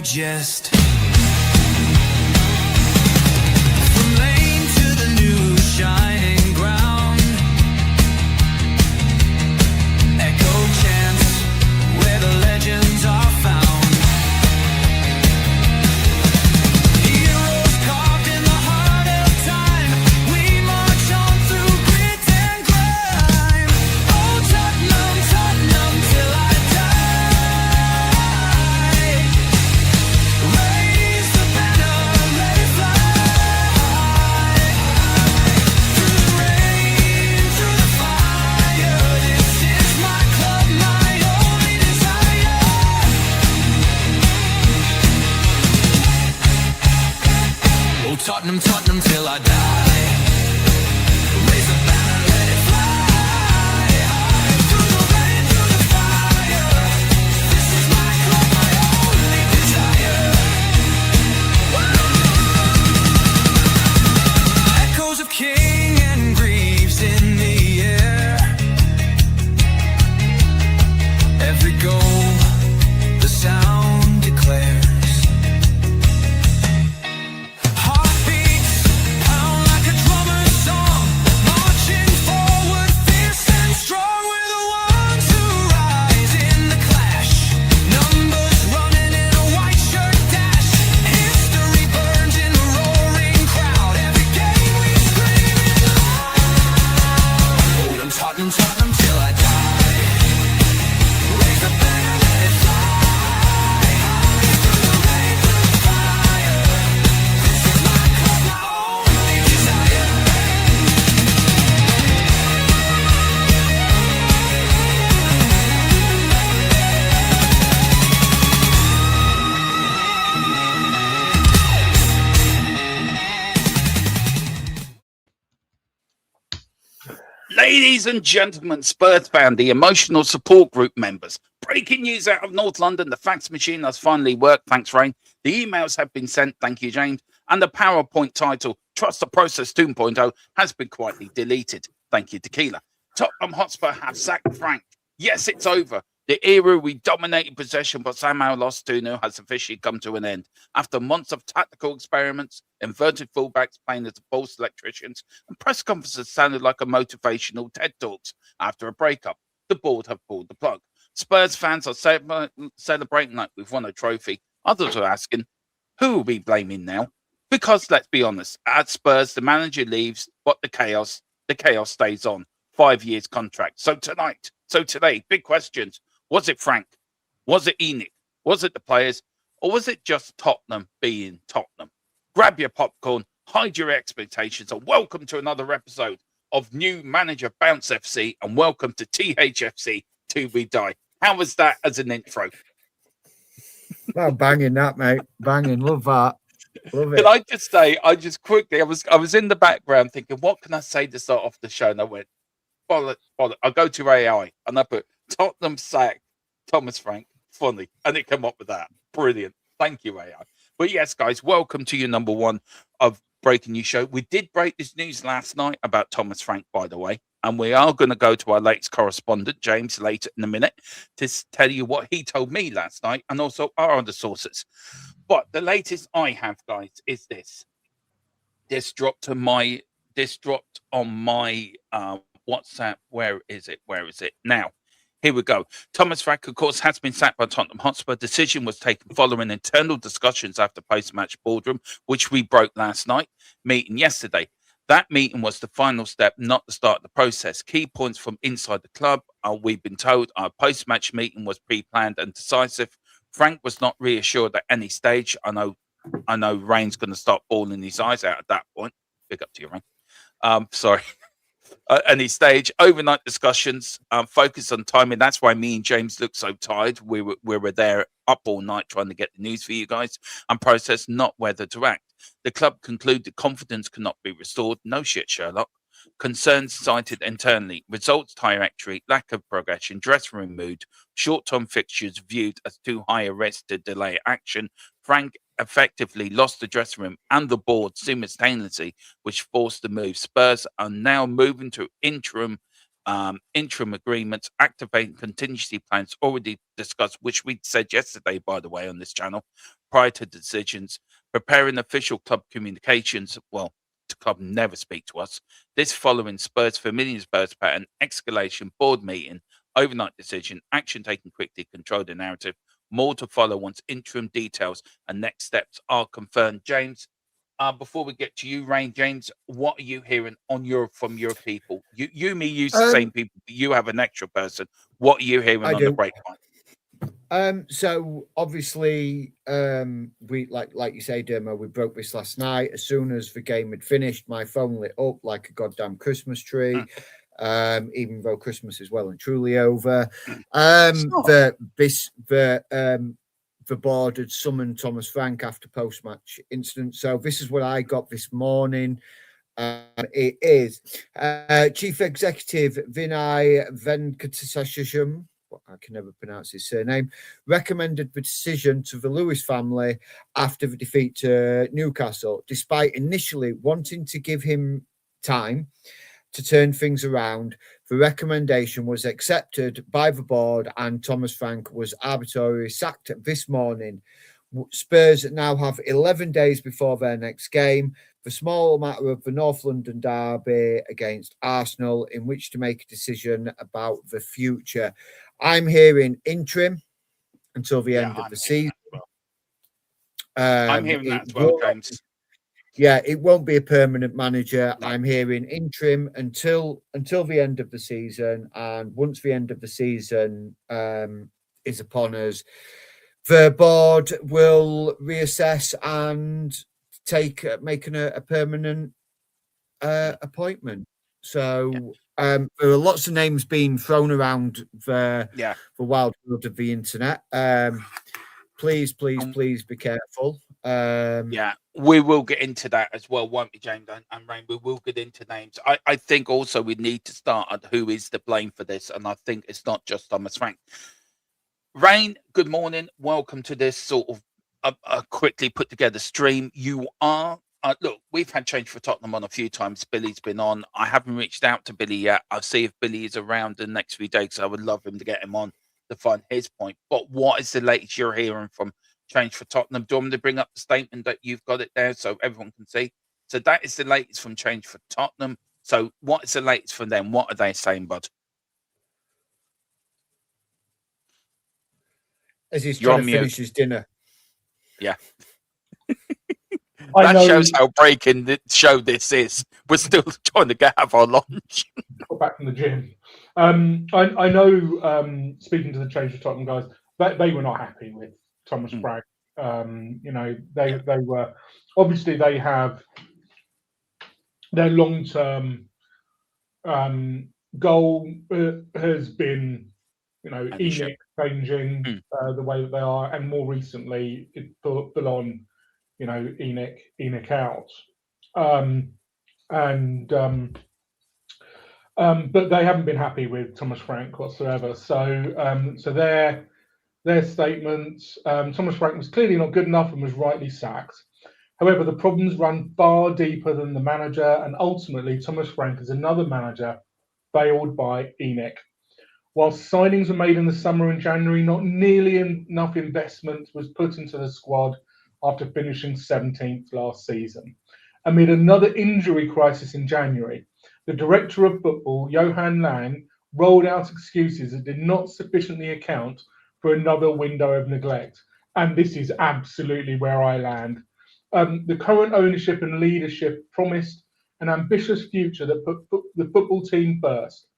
digest. From lane to the new shining ground, echo chants where the legends are found. Heroes carved in the heart of time, we march on through grit and grime. Oh Tottenham, Tottenham till I die. Raise the banner, let it fly. Through the rain, through the fire, this is my club, my only desire. Oh Tottenham, Tottenham till I die. Raise the banner, let it fly. Through the rain, through the fire, this is my club, my only desire. Echoes of King and Greaves in the air. Every goal, the sound declares. Heartbeats pound like a drummer's song, marching forward, fierce and strong. We're the ones who rise in the clash. Numbers running in a white shirt dash. History burns in the roaring crowd. Every game we scream it loud. Oh, Tottenham, Tottenham till I die. Raise the banner, let it fly. Through the rain, through the fire, this is my club, my only desire. Ladies and gentlemen, Spurs fan, the emotional support group members. Breaking news out of North London. The fax machine has finally worked. Thanks, Rain. The emails have been sent. Thank you, James. And the PowerPoint title, Trust the Process 2.0, has been quietly deleted. Thank you, Tequila. Tottenham Hotspur have sacked Frank. Yes, it's over. The era we dominated possession but somehow lost 2-0 has officially come to an end. After months of tactical experiments, inverted fullbacks playing as false electricians, and press conferences sounded like a motivational TED Talks after a breakup, the board have pulled the plug. Spurs fans are celebrating like we've won a trophy. Others are asking, who will be blaming now? Because let's be honest, at Spurs, the manager leaves, but the chaos stays on. 5 years contract. So today, big questions. Was it Frank? Was it ENIC? Was it the players? Or was it just Tottenham being Tottenham? Grab your popcorn, hide your expectations, and welcome to another episode of New Manager Bounce FC, and welcome to THFC Till We Die. How was that as an intro? Well, banging that, mate. Banging. Love that. Love it. Can I just say, I was in the background thinking, what can I say to start off the show? And I went, bollock. I go to AI and I put Tottenham sack Thomas Frank, funny. And it came up with that. Brilliant. Thank you, AI. But yes, guys, welcome to your number one of breaking news show. We did break this news last night about Thomas Frank, by the way. And we are going to go to our latest correspondent, James, later in a minute to tell you what he told me last night and also our other sources. But the latest I have, guys, is this. This dropped on my WhatsApp. Where is it? Now, here we go. Thomas Frank, of course, has been sacked by Tottenham Hotspur. Decision was taken following internal discussions after post-match boardroom, which we broke last night, meeting yesterday. That meeting was the final step, not the start of the process. Key points from inside the club. We've been told our post-match meeting was pre-planned and decisive. Frank was not reassured at any stage. I know Rain's going to start bawling his eyes out at that point. Big up to you, Rain. Sorry. Any stage, overnight discussions, focus on timing. That's why me and James look so tired. We were there up all night trying to get the news for you guys, and process, not whether to act. The club concluded confidence cannot be restored. No shit, Sherlock. Concerns cited internally, results trajectory, lack of progression, dressing room mood, short-term fixtures viewed as too high a risk to delay action. Frank effectively lost the dressing room and the board simultaneously, which forced the move. Spurs are now moving to interim interim agreements, activating contingency plans already discussed, which we said yesterday, by the way, on this channel, prior to decisions, preparing official club communications. Well, the club never speak to us. This following Spurs familiar Spurs pattern, escalation, board meeting, overnight decision, action taken quickly, control the narrative. More to follow once interim details and next steps are confirmed. James, before we get to you, Rain, James, what are you hearing from your people? You me use the same people, but you have an extra person. What are you hearing I on do. the grapevine? So obviously, we like you say, Dermo, we broke this last night. As soon as the game had finished, my phone lit up like a goddamn Christmas tree. Even though Christmas is well and truly over. The board had summoned Thomas Frank after post-match incident. So this is what I got this morning. It is Chief Executive Vinay Venkateswaran, I can never pronounce his surname, recommended the decision to the Lewis family after the defeat to Newcastle, despite initially wanting to give him time to turn things around. The recommendation was accepted by the board and Thomas Frank was arbitrarily sacked this morning. Spurs now have 11 days before their next game, the small matter of the North London derby against Arsenal, in which to make a decision about the future. I'm hearing interim until the end of the season. I'm hearing that as well, James. Yeah, it won't be a permanent manager. No. I'm hearing interim until the end of the season, and once the end of the season is upon us, the board will reassess and making a permanent appointment. So there are lots of names being thrown around the wild world of the internet. Please be careful. We will get into that as well, won't we, James and Rain? We will get into names. I think also we need to start at who is to blame for this, and I think it's not just Thomas Frank. Rain, good morning. Welcome to this sort of a quickly put together stream. You are look, we've had Change for Tottenham on a few times. Billy's been on. I haven't reached out to Billy yet. I'll see if Billy is around the next few days. I would love him to get him on to find his point. But what is the latest you're hearing from Change for Tottenham? Do you want me to bring up the statement that you've got it there so everyone can see? So that is the latest from Change for Tottenham. So what is the latest from them? What are they saying, bud? As he's trying to finish his dinner. Yeah. That shows how breaking the show this is. We're still trying to have our lunch. Got back from the gym. I know, speaking to the Change for Tottenham guys, they were not happy with Thomas Frank. They were, obviously they have their long-term goal has been, ENIC changing the way that they are, and more recently it full on, ENIC out, but they haven't been happy with Thomas Frank whatsoever. So their statements, Thomas Frank was clearly not good enough and was rightly sacked. However, the problems run far deeper than the manager, and ultimately Thomas Frank is another manager failed by ENIC. While signings were made in the summer and January, not nearly enough investment was put into the squad after finishing 17th last season. Amid another injury crisis in January, the director of football, Johan Lang, rolled out excuses that did not sufficiently account for another window of neglect. And this is absolutely where I land. The current ownership and leadership promised an ambitious future that put the football team first.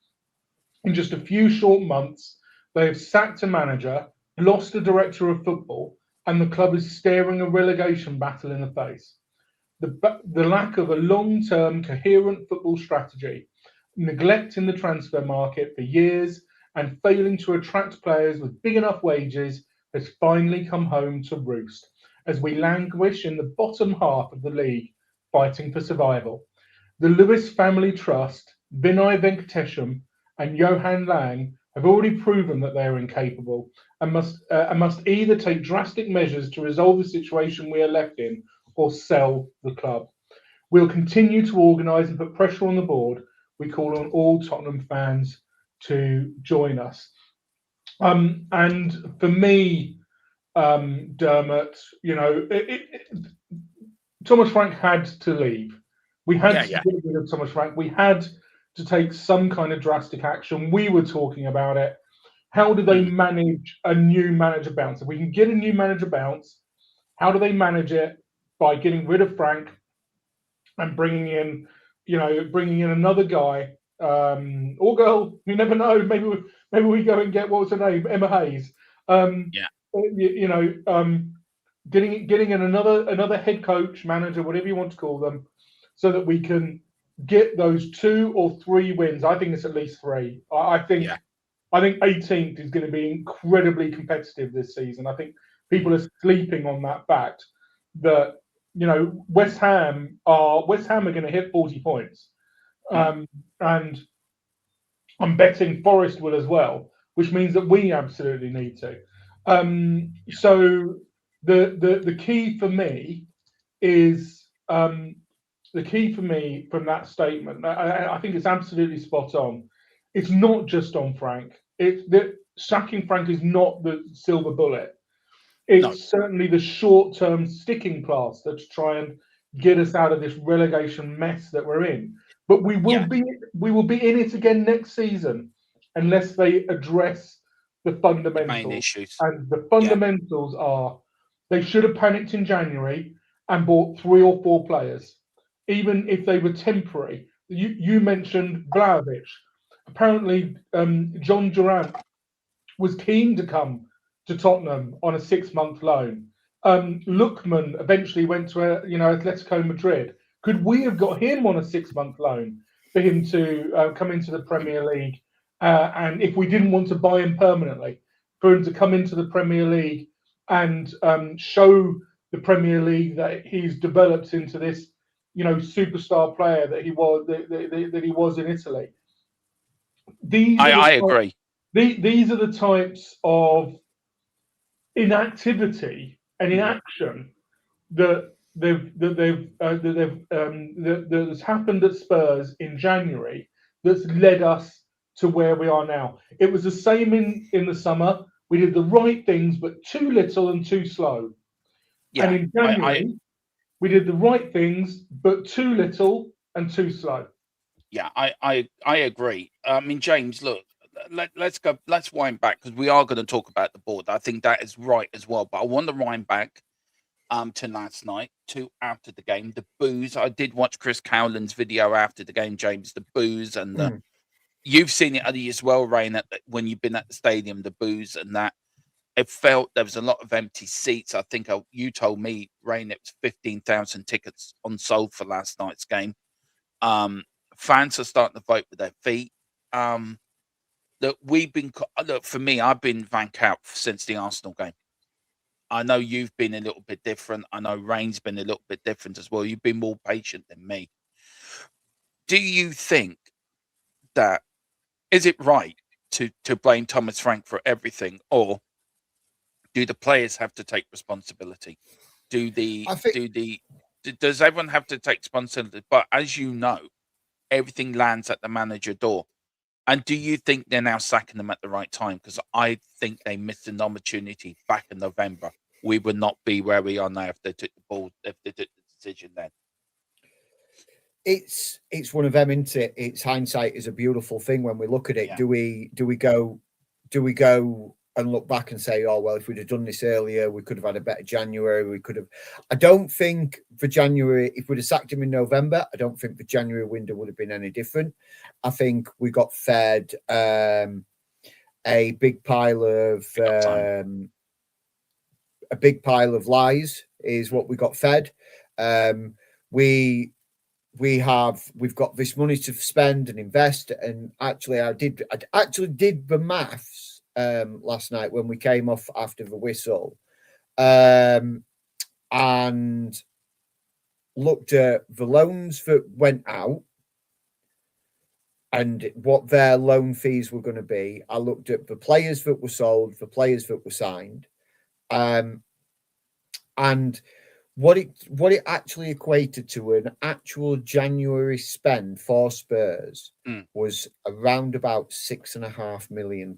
In just a few short months, they have sacked a manager, lost a director of football, and the club is staring a relegation battle in the face. The lack of a long-term coherent football strategy, neglect in the transfer market for years, and failing to attract players with big enough wages has finally come home to roost as we languish in the bottom half of the league, fighting for survival. The Lewis Family Trust, Vinay Venkateswaran, and Johan Lang have already proven that they are incapable and must either take drastic measures to resolve the situation we are left in or sell the club. We'll continue to organise and put pressure on the board we call on all Tottenham fans to join us. And for me, Dermot, Thomas Frank had to leave. We had to get rid of Thomas Frank. We had to take some kind of drastic action. We were talking about it. How do they manage a new manager bounce? If we can get a new manager bounce, how do they manage it? By getting rid of Frank and bringing in another guy or girl. You never know. Maybe we go and get, what was her name, Emma Hayes. Getting in another head coach, manager, whatever you want to call them, so that we can get those 2 or 3 wins. I think it's at least 3. I think 18th is going to be incredibly competitive this season. I think people are sleeping on that fact that West Ham are going to hit 40 points, and I'm betting Forest will as well, which means that we absolutely need to. So the key for me is the key for me from that statement. I think it's absolutely spot on. It's not just on Frank. Sacking Frank is not the silver bullet. It's certainly the short-term sticking plaster to try and get us out of this relegation mess that we're in. But we will be in it again next season unless they address the fundamentals. The main issues. And the fundamentals are they should have panicked in January and bought 3 or 4 players, even if they were temporary. You mentioned Vlahovic. Apparently, John Durant was keen to come to Tottenham on a 6-month loan. Lookman eventually went to Atletico Madrid. Could we have got him on a 6-month loan for him to come into the Premier League? And if we didn't want to buy him permanently, for him to come into the Premier League and show the Premier League that he's developed into this, superstar player that he was in Italy. I agree. These are the types of inactivity and inaction that that's happened at Spurs in January that's led us to where we are now. It was the same in the summer. We did the right things, but too little and too slow. Yeah, and in January, we did the right things, but too little and too slow. Yeah, I agree. I mean, James, look, let's wind back because we are going to talk about the board. I think that is right as well. But I want to wind back to last night, to after the game, the boos. I did watch Chris Cowland's video after the game, James, the boos and the you've seen it as well, Rain, when you've been at the stadium, the boos and that. It felt there was a lot of empty seats. I think you told me, Rain, it was 15,000 tickets unsold for last night's game. Fans are starting to vote with their feet. Look, for me, I've been Van Cout since the Arsenal game. I know you've been a little bit different. I know Rain's been a little bit different as well. You've been more patient than me. Do you think that is it right to blame Thomas Frank for everything, or do the players have to take responsibility? Does everyone have to take responsibility? But as you know, everything lands at the manager door. And do you think they're now sacking them at the right time? Because I think they missed an opportunity back in November. We would not be where we are now if they took the decision then. It's one of them, isn't it? It's hindsight is a beautiful thing when we look at it. Yeah. Do we go and look back and say, oh well, if we'd have done this earlier, we could have had a better January. We could have. I don't think for January, if we'd have sacked him in November, I don't think the January window would have been any different. I think we got fed a big pile of lies is what we got fed. We've got this money to spend and invest, and actually I actually did the maths last night when we came off after the whistle, and looked at the loans that went out and what their loan fees were going to be. I looked at the players that were sold, the players that were signed, and what it actually equated to an actual January spend for Spurs was around about £6.5 million.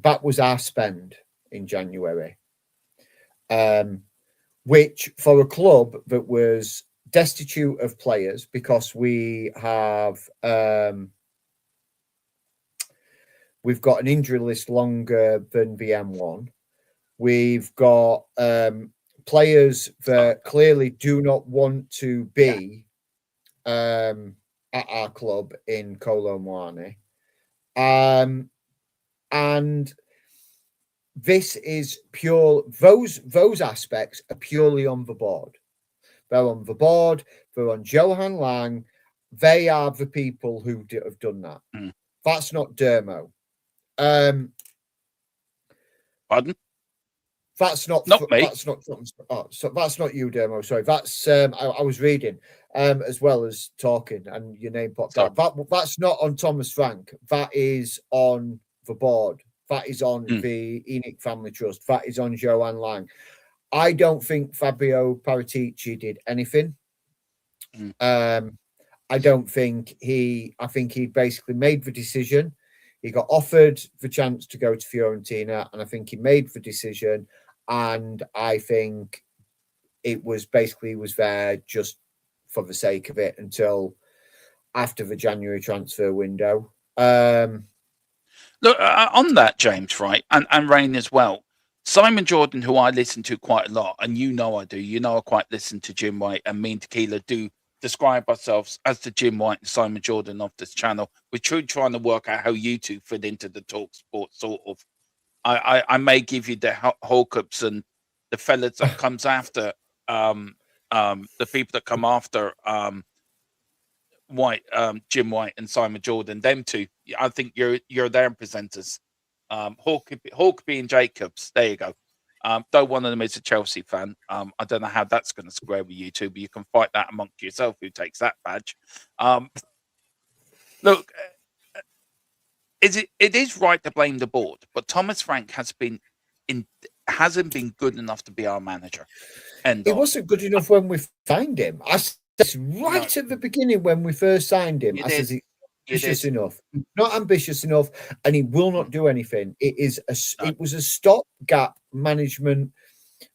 That was our spend in January, which for a club that was destitute of players because we have we've got an injury list longer than the M1. We've got players that clearly do not want to be at our club in Kolo Muani. And this is pure, those aspects are purely on the board. They're on the board, they're on Johan Lang. They are the people who have done that. That's not Dermo. Pardon? That's not me. That's not. Oh, so that's not you, Dermo. Sorry, that's I was reading as well as talking, and your name popped up. That's not on Thomas Frank. That is on the board. That is on the ENIC Family Trust. That is on Joanne Lang. I don't think Fabio Paratici did anything. I don't think he. I think he basically made the decision. He got offered the chance to go to Fiorentina, and I think he made the decision. And I think it was basically was there just for the sake of it until after the January transfer window. Look, on that, James, right, and Rain as well. Simon Jordan, who I listen to quite a lot, and you know I do. You know I quite listen to Jim White, and me and Tequila do describe ourselves as the Jim White and Simon Jordan of this channel. We're trying to work out how you two fit into the talk sport sort of. I may give you the Hawkups and the fellas that comes after the people that come after White, Jim White and Simon Jordan. Them two, I think you're their presenters. Hawkby and Jacobs. There you go. Though one of them is a Chelsea fan. I don't know how that's going to square with you two, but you can fight that amongst yourself. Who takes that badge? Look. It is right to blame the board, but Thomas Frank hasn't been good enough to be our manager. And he wasn't good enough when we signed him. I said right at the beginning when we first signed him. I said he's ambitious enough, not ambitious enough, and he will not do anything. It was a stopgap management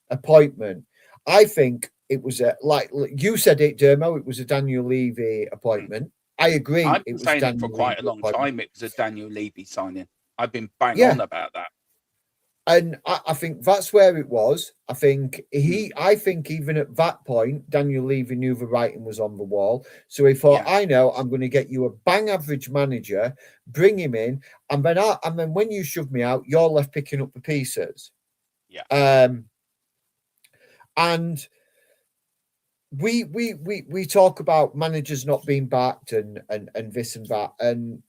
appointment. I think it was like you said it, Dermo. It was a Daniel Levy appointment. I agree. I've been saying it for quite a long time. It was a Daniel Levy signing. I've been bang on about that. And I think that's where it was. I think even at that point, Daniel Levy knew the writing was on the wall. So he thought, I know, I'm going to get you a bang average manager, bring him in, and then when you shove me out, you're left picking up the pieces. Yeah. And we talk about managers not being backed and this and that. And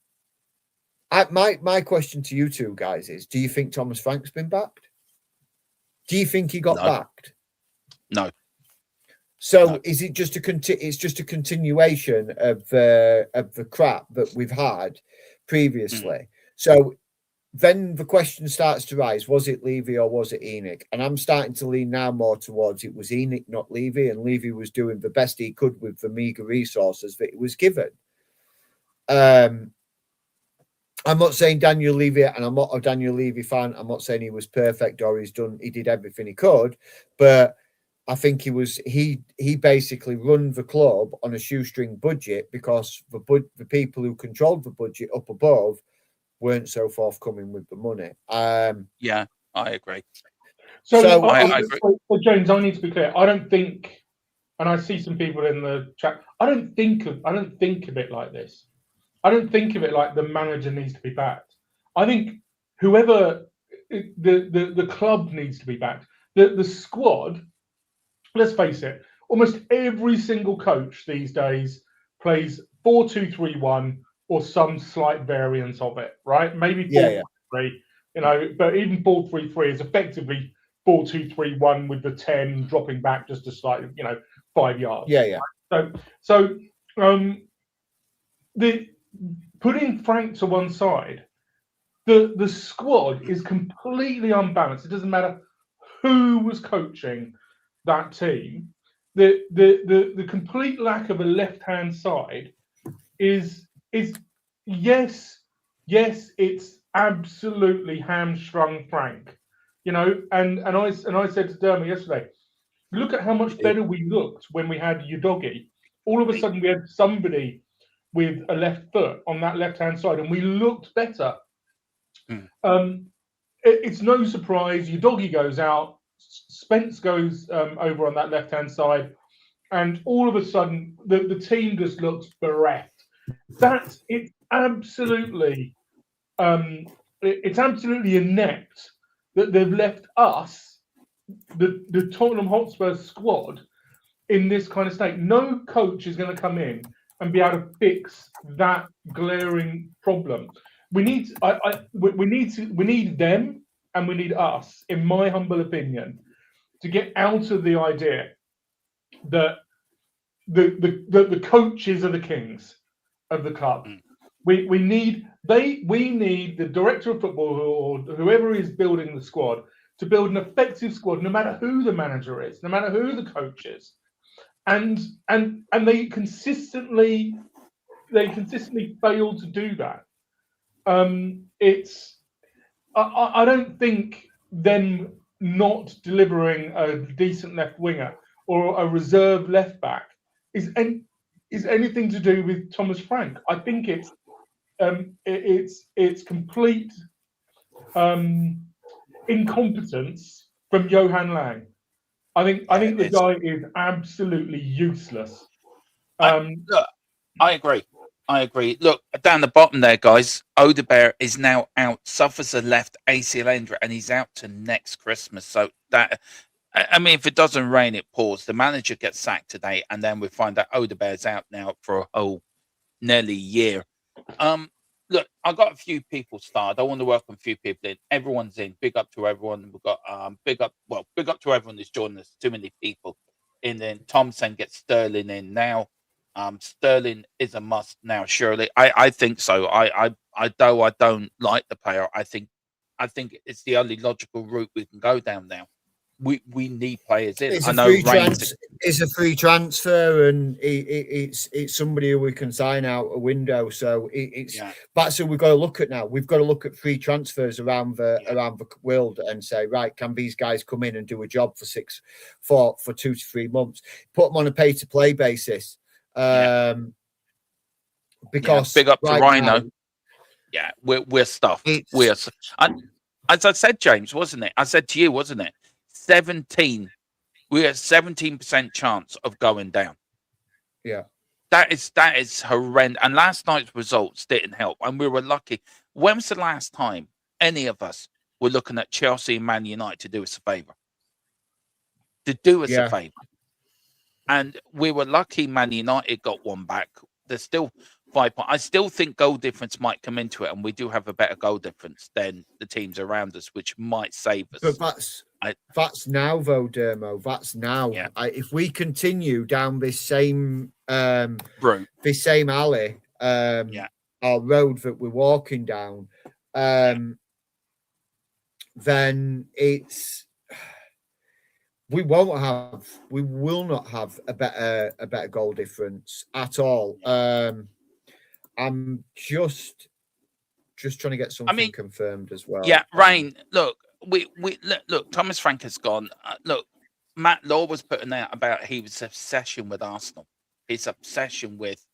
my question to you two guys is: do you think Thomas Frank's been backed? Do you think he got backed? No. So is it just it's just a continuation of the crap that we've had previously? So then the question starts to rise: was it Levy or was it ENIC? And I'm starting to lean now more towards it was ENIC, not Levy, and Levy was doing the best he could with the meager resources that he was given. I'm not saying Daniel Levy, and I'm not a Daniel Levy fan. I'm not saying he was perfect or he did everything he could, but I think he basically run the club on a shoestring budget because the people who controlled the budget up above weren't so forthcoming with the money. Yeah, I agree. So I agree. So James, I need to be clear. I don't think, and I see some people in the chat. I don't think of it like this. I don't think of it like the manager needs to be backed. I think whoever the club needs to be backed. The squad. Let's face it. Almost every single coach these days plays 4-2-3-1 or some slight variance of it. Right? Maybe 4-3. You know, but even 4-3-3 is effectively 4-2-3-1 with the 10 dropping back just a slightly, 5 yards. Yeah. So the putting Frank to one side, the squad is completely unbalanced. It doesn't matter who was coaching. that team, the complete lack of a left-hand side is yes, it's absolutely hamstrung Frank. And I said to Dermot yesterday, look at how much better we looked when we had Udogi. All of a sudden we had somebody with a left foot on that left-hand side, and we looked better. It's no surprise Udogi goes out, Spence goes over on that left-hand side, and all of a sudden the team just looks bereft. It's absolutely inept that they've left us, the Tottenham Hotspur squad, in this kind of state. No coach is going to come in and be able to fix that glaring problem. We need them, and we need us, in my humble opinion, to get out of the idea that the coaches are the kings of the club. We need the director of football or whoever is building the squad to build an effective squad, no matter who the manager is, no matter who the coach is, and they consistently fail to do that. I don't think them not delivering a decent left winger or a reserve left back is anything to do with Thomas Frank. I think it's complete incompetence from Johan Lang. I think the guy is absolutely useless. Look, I agree. Look, down the bottom there, guys, Odegaard is now out, suffers a left ACL injury, and he's out to next Christmas. So that, I mean, if it doesn't rain, it pours. The manager gets sacked today, and then we find out Odegaard's out now for a whole nearly year. Look, I got a few people started. I want to welcome a few people in. Everyone's in. Big up to everyone. We've got big up to everyone who's joining us. Too many people. And then Thompson gets Sterling in now. Sterling is a must now, surely. I think so. I don't like the player. I think it's the only logical route we can go down now. We need players in. It's a free transfer, and it's somebody who we can sign out a window. So that's who we've got to look at now. We've got to look at free transfers around the world and say, right, can these guys come in and do a job for 2 to 3 months? Put them on a pay to play basis. Because big up to right Rhino. Now, we're stuffed. As I said, James, wasn't it? I said to you, wasn't it? 17. We had 17% chance of going down. Yeah. That is horrendous. And last night's results didn't help. And we were lucky. When was the last time any of us were looking at Chelsea and Man United to do us a favour? To do us a favour. And we were lucky Man United got one back. There's still 5 points. I still think goal difference might come into it, and we do have a better goal difference than the teams around us, which might save us. But that's now, though, Dermo. That's now. Yeah. If we continue down this same route, this same alley, our road that we're walking down, then we will not have a better goal difference at all. I'm just trying to get something confirmed as well. Yeah, Rain. Look, look. Thomas Frank has gone. Look, Matt Law was putting out about his obsession with Arsenal. His obsession with,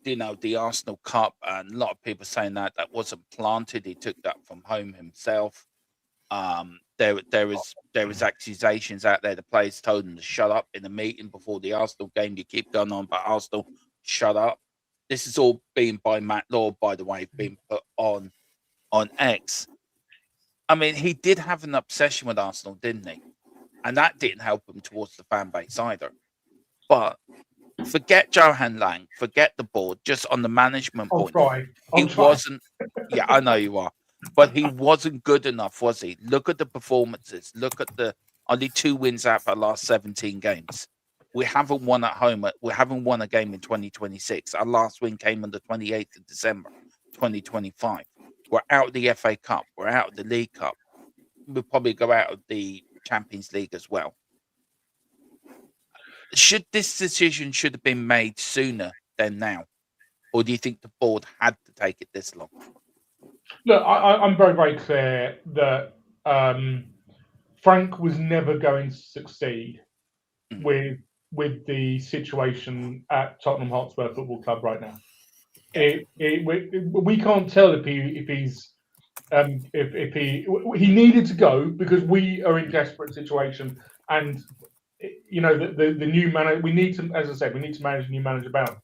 the Arsenal Cup, and a lot of people saying that wasn't planted. He took that from home himself. There was accusations out there. The players told him to shut up in the meeting before the Arsenal game. You keep going on, but Arsenal, shut up. This is all being by Matt Law, by the way, being put on X. I mean, he did have an obsession with Arsenal, didn't he? And that didn't help him towards the fan base either. But forget Johan Lang, forget the board, just on the management point. He wasn't. Yeah, I know you are. But he wasn't good enough, was he? Look at the performances. Look at the only 2 wins out of our last 17 games. We haven't won at home. We haven't won a game in 2026. Our last win came on the 28th of December, 2025. We're out of the FA Cup. We're out of the League Cup. We'll probably go out of the Champions League as well. should this decision should have been made sooner than now, or do you think the board had to take it this long? Look, I'm very, very clear that Frank was never going to succeed with the situation at Tottenham Hotspur Football Club right now. We can't tell if he needed to go because we are in desperate situation, and you know the new manager. We need to, as I said, we need to manage the new manager bound.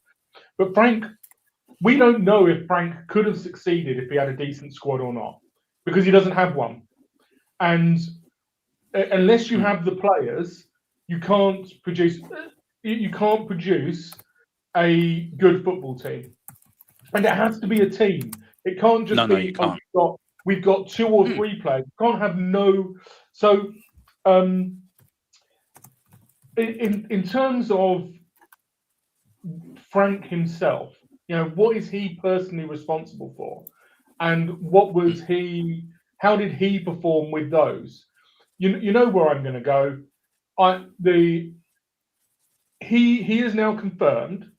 But Frank, we don't know if Frank could have succeeded if he had a decent squad or not, because he doesn't have one. And unless you have the players, you can't produce a good football team. And it has to be a team. It can't just be, you can't. We've got 2 or 3 players. You can't have no. So, in terms of Frank himself, you know, what is he personally responsible for, and what was he? How did he perform with those? You know where I'm going to go. He is now confirmed.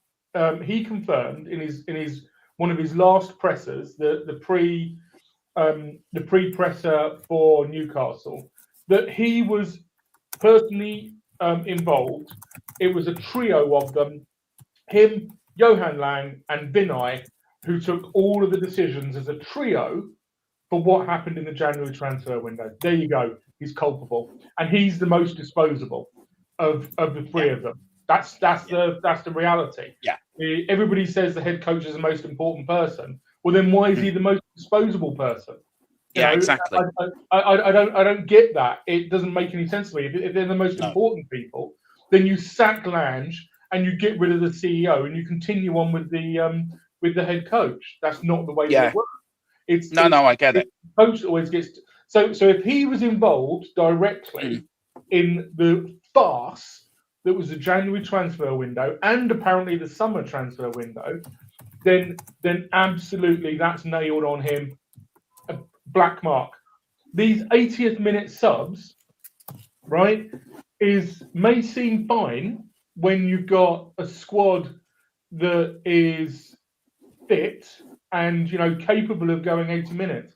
He confirmed in his one of his last pressers, the pre-presser for Newcastle, that he was personally involved. It was a trio of them, him, Johan Lang, and Vinay, who took all of the decisions as a trio for what happened in the January transfer window. There you go. He's culpable, and he's the most disposable of the 3 of them. That's the reality. Yeah. Everybody says the head coach is the most important person. Well, then why is he the most disposable person? You know, exactly. I don't get that. It doesn't make any sense to me. If they're the most important people, then you sack Lange and you get rid of the CEO and you continue on with the head coach. That's not the way it works. I get it. Coach always gets so if he was involved directly in the farce that was the January transfer window and apparently the summer transfer window, then absolutely that's nailed on him. A black mark. These 80th minute subs, right, may seem fine when you've got a squad that is fit and, you know, capable of going 80 minutes.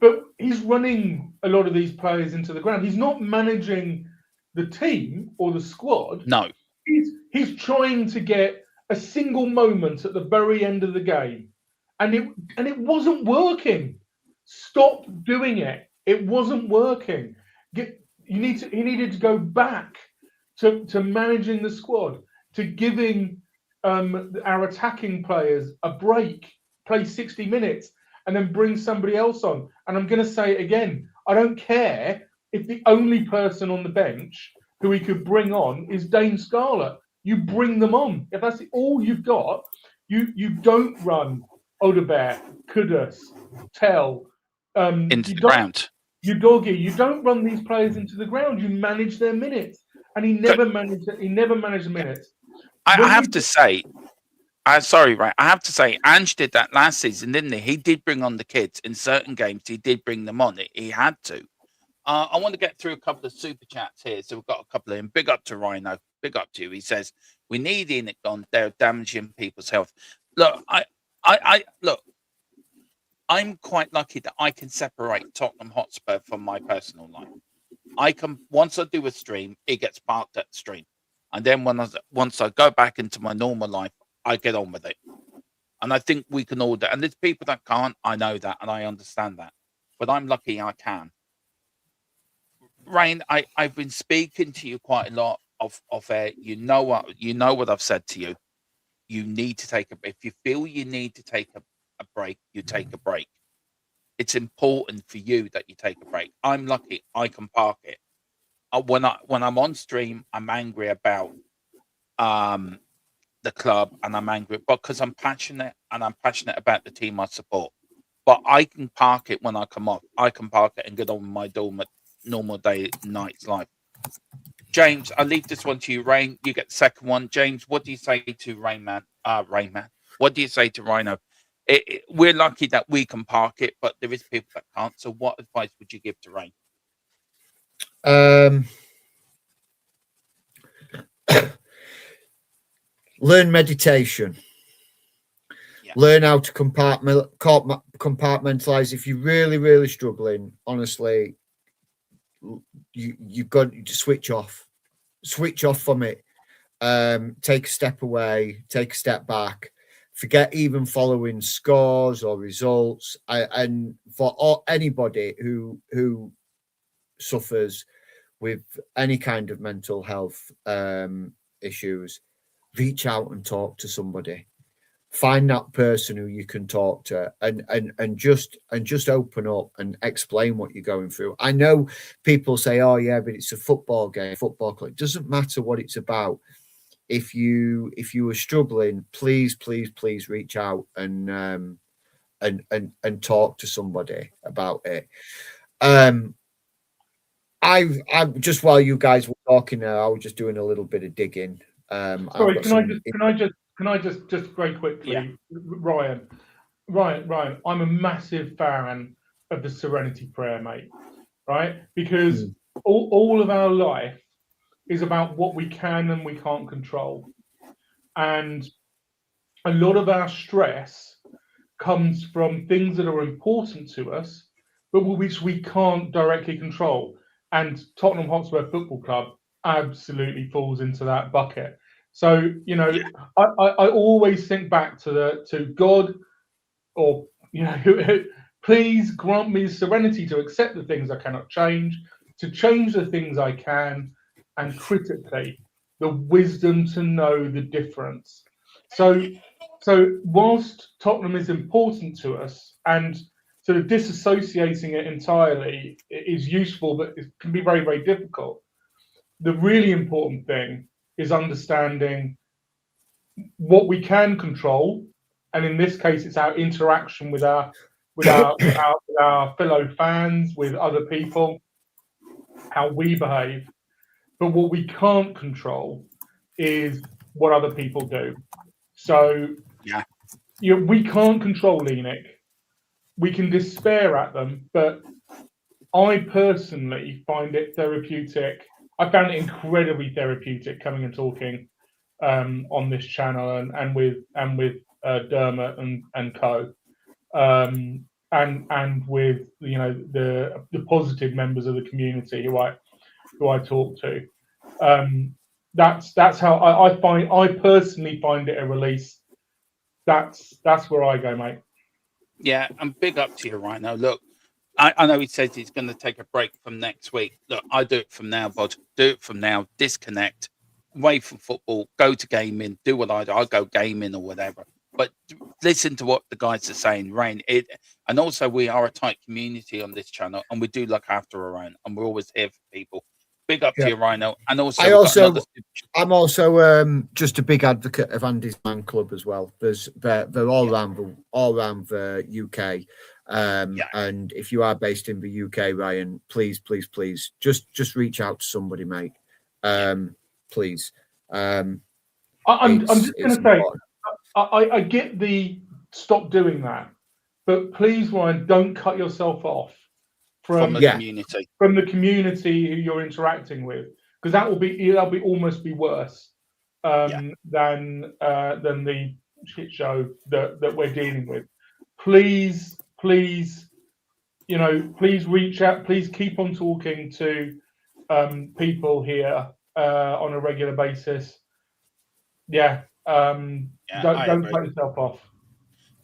But he's running a lot of these players into the ground. He's not managing the team or the squad. No. He's trying to get a single moment at the very end of the game. And it wasn't working. Stop doing it. It wasn't working. He needed to go back to managing the squad, to giving our attacking players a break, play 60 minutes, and then bring somebody else on. And I'm going to say it again, I don't care if the only person on the bench who he could bring on is Dane Scarlett. You bring them on. If that's all you've got, you don't run Odobert, Kudus, Tell into the ground. You don't run these players into the ground. You manage their minutes, and he never managed the minutes. I have to say, Ange did that last season, didn't he? He did bring on the kids in certain games. He did bring them on. He had to. I want to get through a couple of super chats here. So we've got a couple of them. Big up to Rhino. Big up to you. He says, we need ENIC gone. They're damaging people's health. Look, I'm quite lucky that I can separate Tottenham Hotspur from my personal life. Once I do a stream, it gets parked at the stream. And then once I go back into my normal life, I get on with it. And I think we can all do it. And there's people that can't. I know that, and I understand that. But I'm lucky I can. Rain, I've been speaking to you quite a lot of air. You know what I've said to you. You need to take if you feel you need to take a break, you take a break. It's important for you that you take a break. I'm lucky I can park it. When I'm on stream, I'm angry about the club, and I'm angry because I'm passionate about the team I support. But I can park it when I come off. I can park it and get on with my normal day night's life. James, I leave this one to you. Rain, you get the second one. James, what do you say to Rain Man? What do you say to Rhino? We're lucky that we can park it, but there is people that can't. So what advice would you give to Rain? learn meditation. Yeah. Learn how to compartmentalize. If you're really struggling, honestly, you've got to switch off from it. Take a step away, take a step back, forget even following scores or results. And for anybody who suffers with any kind of mental health issues, reach out and talk to somebody. Find that person who you can talk to, and just open up and explain what you're going through. I know people say, "Oh yeah, but it's a football game, football club." It doesn't matter what it's about. If you are struggling, please reach out and talk to somebody about it. I just, while you guys were talking there, I was just doing a little bit of digging. Sorry, can I just very quickly, Yeah. Ryan, I'm a massive fan of the Serenity Prayer, mate. Right, because all of our life is about what we can and we can't control, and a lot of our stress comes from things that are important to us, but which we can't directly control. And Tottenham Hotspur Football Club absolutely falls into that bucket. So, you know, I always think back to God, or, you know, please grant me serenity to accept the things I cannot change, to change the things I can, and critically, the wisdom to know the difference. So whilst Tottenham is important to us, and sort of disassociating it entirely is useful, but it can be very difficult. The really important thing is understanding what we can control, and in this case, it's our interaction with our fellow fans, with other people, how we behave. But what we can't control is what other people do. So, we can't control ENIC. We can despair at them, but I personally find it therapeutic. I found it incredibly therapeutic coming and talking on this channel and with Dermot and co, and with, you know, the positive members of the community who I talk to. That's how I personally find it a release. That's where I go, mate. Yeah, and big up to you right now. Look, I know he says he's going to take a break from next week. Look, I do it from now, bud. Do it from now. Disconnect, away from football, go to gaming, do what I do. I'll go gaming or whatever. But listen to what the guys are saying, Rain. And also we are a tight community on this channel, and we do look after our own, and we're always here for people. Big up to you, Rhino. And also, I'm also just a big advocate of Andy's Man Club as well. They're all around the UK. And if you are based in the UK, Ryan, please just reach out to somebody, mate. Please. I'm just going to say, I get the stop doing that, but please, Ryan, don't cut yourself off from the community who you're interacting with, because that'll be almost be worse than the shit show that we're dealing with. Please, you know, please reach out. Please keep on talking to people here on a regular basis. Don't cut yourself off.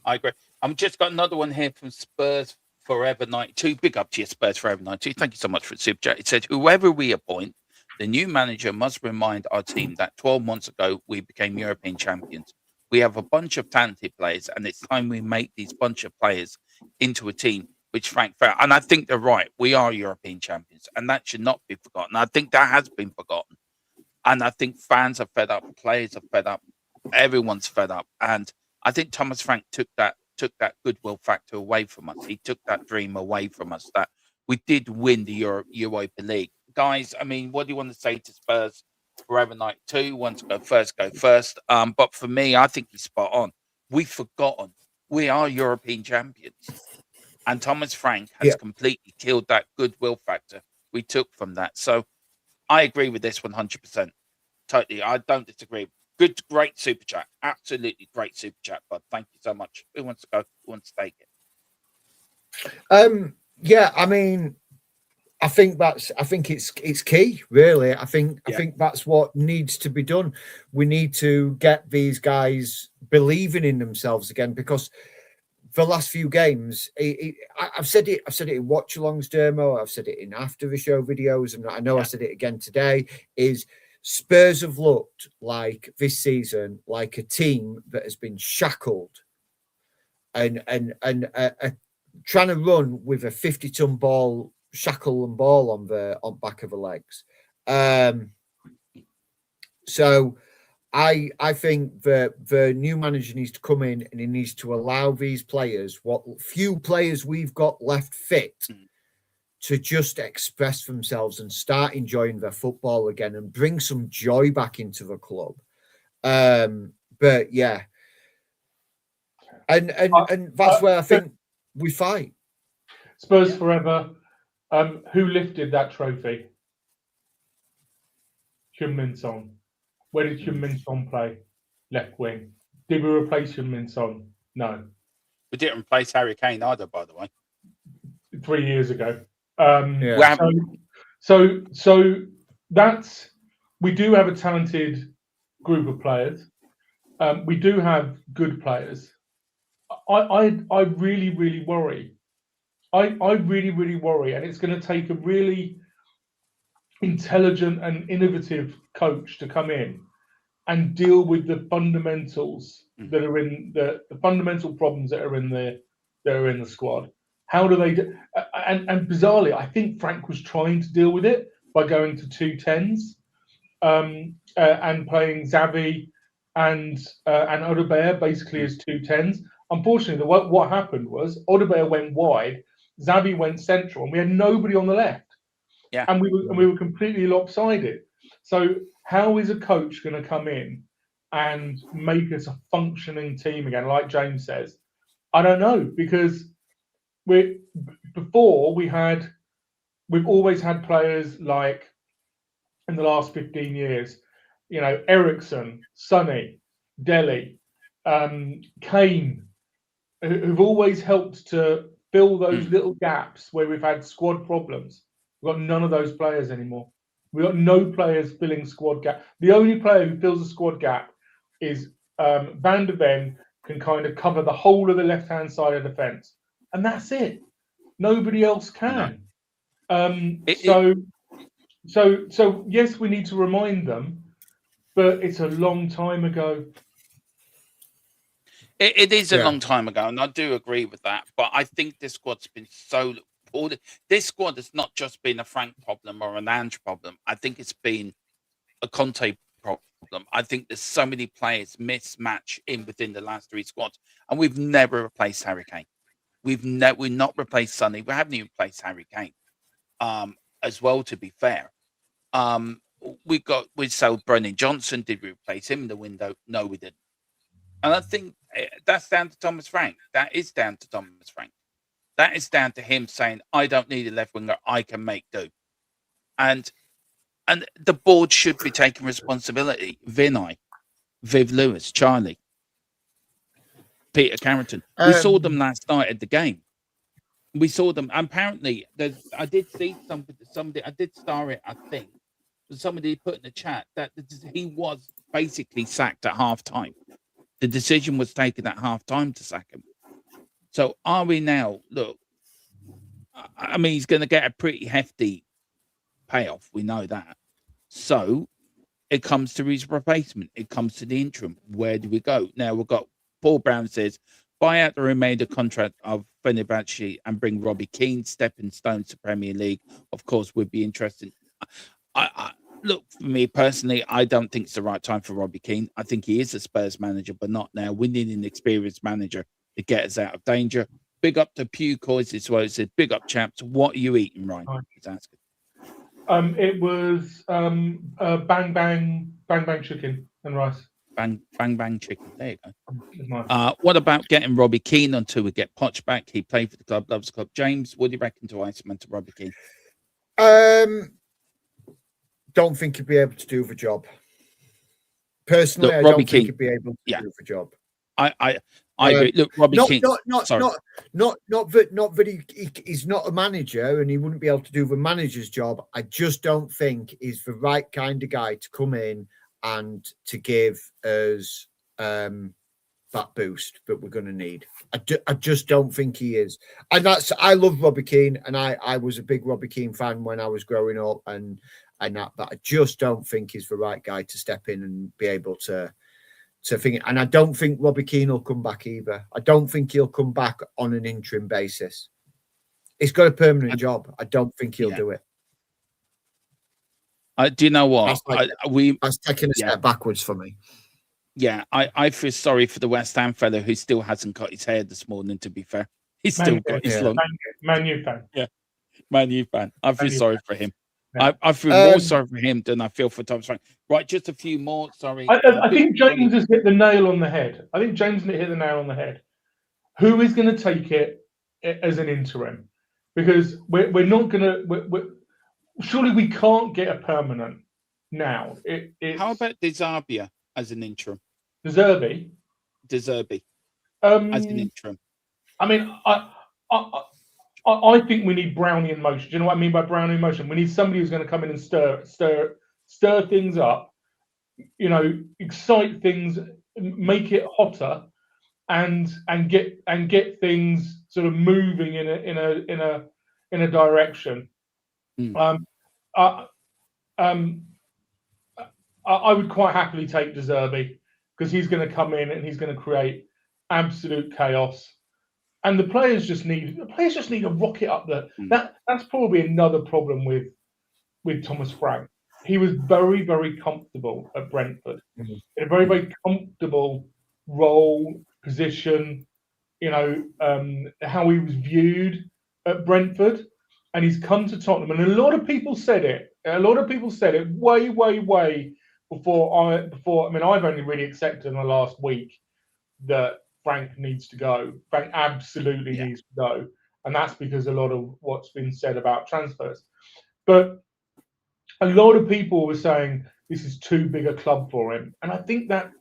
I agree. I've just got another one here from Spurs Forever 92. Big up to you, Spurs Forever 92. Thank you so much for the super chat. It said, whoever we appoint, the new manager must remind our team that 12 months ago we became European champions. We have a bunch of talented players, and it's time we make these bunch of players into a team which Frank Farrell. And I think they're right. We are European champions, and that should not be forgotten. I think that has been forgotten. And I think fans are fed up, players are fed up, everyone's fed up. And I think Thomas Frank took that goodwill factor away from us. He took that dream away from us, that we did win the Europa League. Guys, I mean, what do you want to say to Spurs Forever 92? Want to go first, go first. But for me, I think he's spot on. We've forgotten. We are European champions. And Thomas Frank has completely killed that goodwill factor we took from that. So I agree with this 100%. totally. I don't disagree. Good, great super chat. Absolutely great super chat, bud. Thank you so much. Who wants to go? Who wants to take it? Yeah, I mean, I think it's key, really. I think that's what needs to be done. We need to get these guys believing in themselves again, because for the last few games, I've said it in watch alongs, Dermo. I've said it in after the show videos, and I know I said it again today. Is Spurs have looked like this season like a team that has been shackled and trying to run with a 50-ton ball, shackle and ball on back of the legs. So I think that the new manager needs to come in and he needs to allow these players, what few players we've got left fit, to just express themselves and start enjoying their football again and bring some joy back into the club. But yeah, and that's where I think we fight. Spurs forever. Who lifted that trophy? Heung-min Son. Where did Heung-min Son play? Left wing. Did we replace Heung-min Son? No. We didn't replace Harry Kane either, by the way. 3 years ago. So that's, we do have a talented group of players. We do have good players. I really, really worry. I really, really worry, and it's going to take a really intelligent and innovative coach to come in and deal with the fundamentals that are in the fundamental problems that are in the squad. How do they do? And bizarrely, I think Frank was trying to deal with it by going to 2 10s and playing Xavi and Odegaard basically as 2 10s. Unfortunately, what happened was Odegaard went wide, Xavi went central, and we had nobody on the left. Yeah, and we were completely lopsided. So how is a coach going to come in and make us a functioning team again, like James says? I don't know, because we've always had players like in the last 15 years, you know, Ericsson, Sonny, Dele, Kane, who've always helped to fill those little gaps where we've had squad problems. We've got none of those players anymore. We've got no players filling squad gap. The only player who fills a squad gap is Van de Ven, can kind of cover the whole of the left-hand side of the fence. And that's it. Nobody else can. So yes, we need to remind them, but it's a long time ago. It is a long time ago, and I do agree with that. But I think this squad's been so poor. This squad has not just been a Frank problem or an Ange problem. I think it's been a Conte problem. I think there's so many players mismatch within the last 3 squads, and we've never replaced Harry Kane. We've not replaced Sonny. We haven't even replaced Harry Kane. As well, to be fair, we sold Brennan Johnson. Did we replace him in the window? No, we didn't. And I think that's down to Thomas Frank. That is down to Thomas Frank. That is down to him saying, I don't need a left winger. I can make do. And the board should be taking responsibility. Vinay, Viv Lewis, Charlie, Peter Carrington. We saw them last night at the game. We saw them. Apparently, I did see somebody, I did star it, I think. Somebody put in the chat that he was basically sacked at half-time. The decision was taken at half-time to sack him. So are we now, look, I mean, he's going to get a pretty hefty payoff. We know that. So it comes to his replacement. It comes to the interim. Where do we go? Now we've got Paul Brown says, buy out the remainder contract of Fenerbahce and bring Robbie Keane, stepping stone to Premier League. Of course, would be interesting. Look, for me personally, I don't think it's the right time for Robbie Keane. I think he is a Spurs manager, but not now. We need an experienced manager to get us out of danger. Big up to Pew Coys as well. He said, big up, chaps. What are you eating, Ryan? He's asking. It was bang bang chicken and rice. Bang bang chicken. There you go. Nice. What about getting Robbie Keane until we get Poch back? He played for the club, loves the club. James, what do you reckon to Iceman to Robbie Keane? Don't think he'd be able to do the job. Personally, Look, I Robbie don't think Keane. he'd be able to Yeah. do the job. I agree. Look, Robbie Keane. Not that he's not a manager and he wouldn't be able to do the manager's job. I just don't think he's the right kind of guy to come in and to give us that boost that we're going to need. I just don't think he is. And I love Robbie Keane, and I was a big Robbie Keane fan when I was growing up, and that, but I just don't think he's the right guy to step in and be able to think. And I don't think Robbie Keane will come back either. I don't think he'll come back on an interim basis. He's got a permanent job. I don't think he'll do it. Do you know what? That's taking a step backwards for me. Yeah, I feel sorry for the West Ham fellow who still hasn't cut his hair this morning, to be fair. He's still got his long... Man U fan. Yeah, Man U fan. I feel sorry for him. Yeah. I feel more sorry for him than I feel for Thomas Frank. Right, just a few more. Sorry. I think James has hit the nail on the head. I think James has hit the nail on the head. Who is going to take it as an interim? Because we're not going to... Surely we can't get a permanent now. How about Desarbia as an interim? De Zerbi as an interim. I mean, I think we need Brownian motion. Do you know what I mean by Brownian motion? We need somebody who's going to come in and stir things up, you know, excite things, make it hotter, and get things sort of moving in a direction. I would quite happily take De Zerbi, because he's going to come in and he's going to create absolute chaos, and the players just need a rocket up there. That's probably another problem with Thomas Frank. He was very, very comfortable at Brentford, in a very, very comfortable role, position. You know, how he was viewed at Brentford, and he's come to Tottenham, and a lot of people said it. Way, way, way before. I mean, I've only really accepted in the last week that Frank needs to go. Frank absolutely needs to go, and that's because a lot of what's been said about transfers. But a lot of people were saying this is too big a club for him, and I think that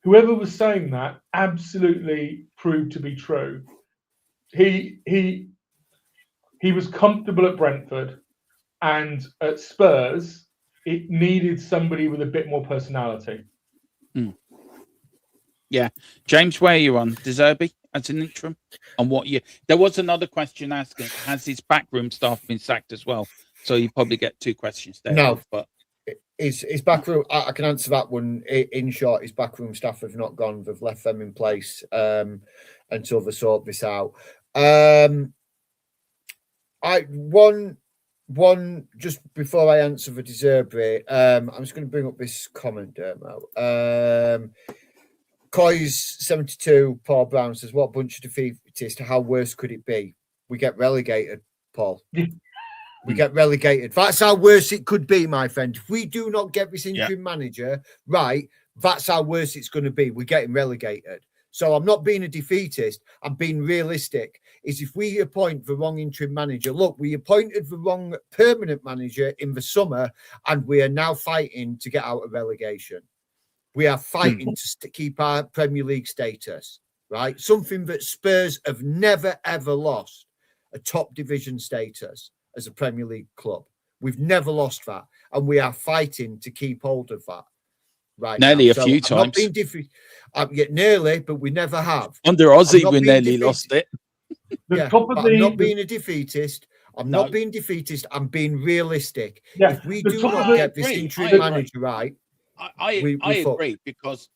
whoever was saying that absolutely proved to be true. He was comfortable at Brentford, and at Spurs, it needed somebody with a bit more personality. Yeah. James, where are you on? De Zerbi as an interim? On what year? There was another question asking, has his backroom staff been sacked as well? So you probably get two questions there. No, but his backroom, I can answer that one in short. His backroom staff have not gone. They've left them in place until they sort this out. One just before I answer for De Zerbi, I'm just going to bring up this comment, Coy's72, Paul Brown says, what bunch of defeatists, how worse could it be? We get relegated, Paul. We get relegated. That's how worse it could be, my friend. If we do not get this interim manager right, that's how worse it's going to be. We're getting relegated. So I'm not being a defeatist. I'm being realistic. Is if we appoint the wrong interim manager, look, we appointed the wrong permanent manager in the summer, and we are now fighting to get out of relegation. We are fighting to keep our Premier League status, right? Something that Spurs have never, ever lost, a top division status as a Premier League club. We've never lost that, and we are fighting to keep hold of that. Right, nearly now. a few times. Nearly, but we never have. Under Aussie, we nearly lost it. I'm not being a defeatist. I'm not being defeatist. I'm being realistic. If we do not get this interim manager right, I agree because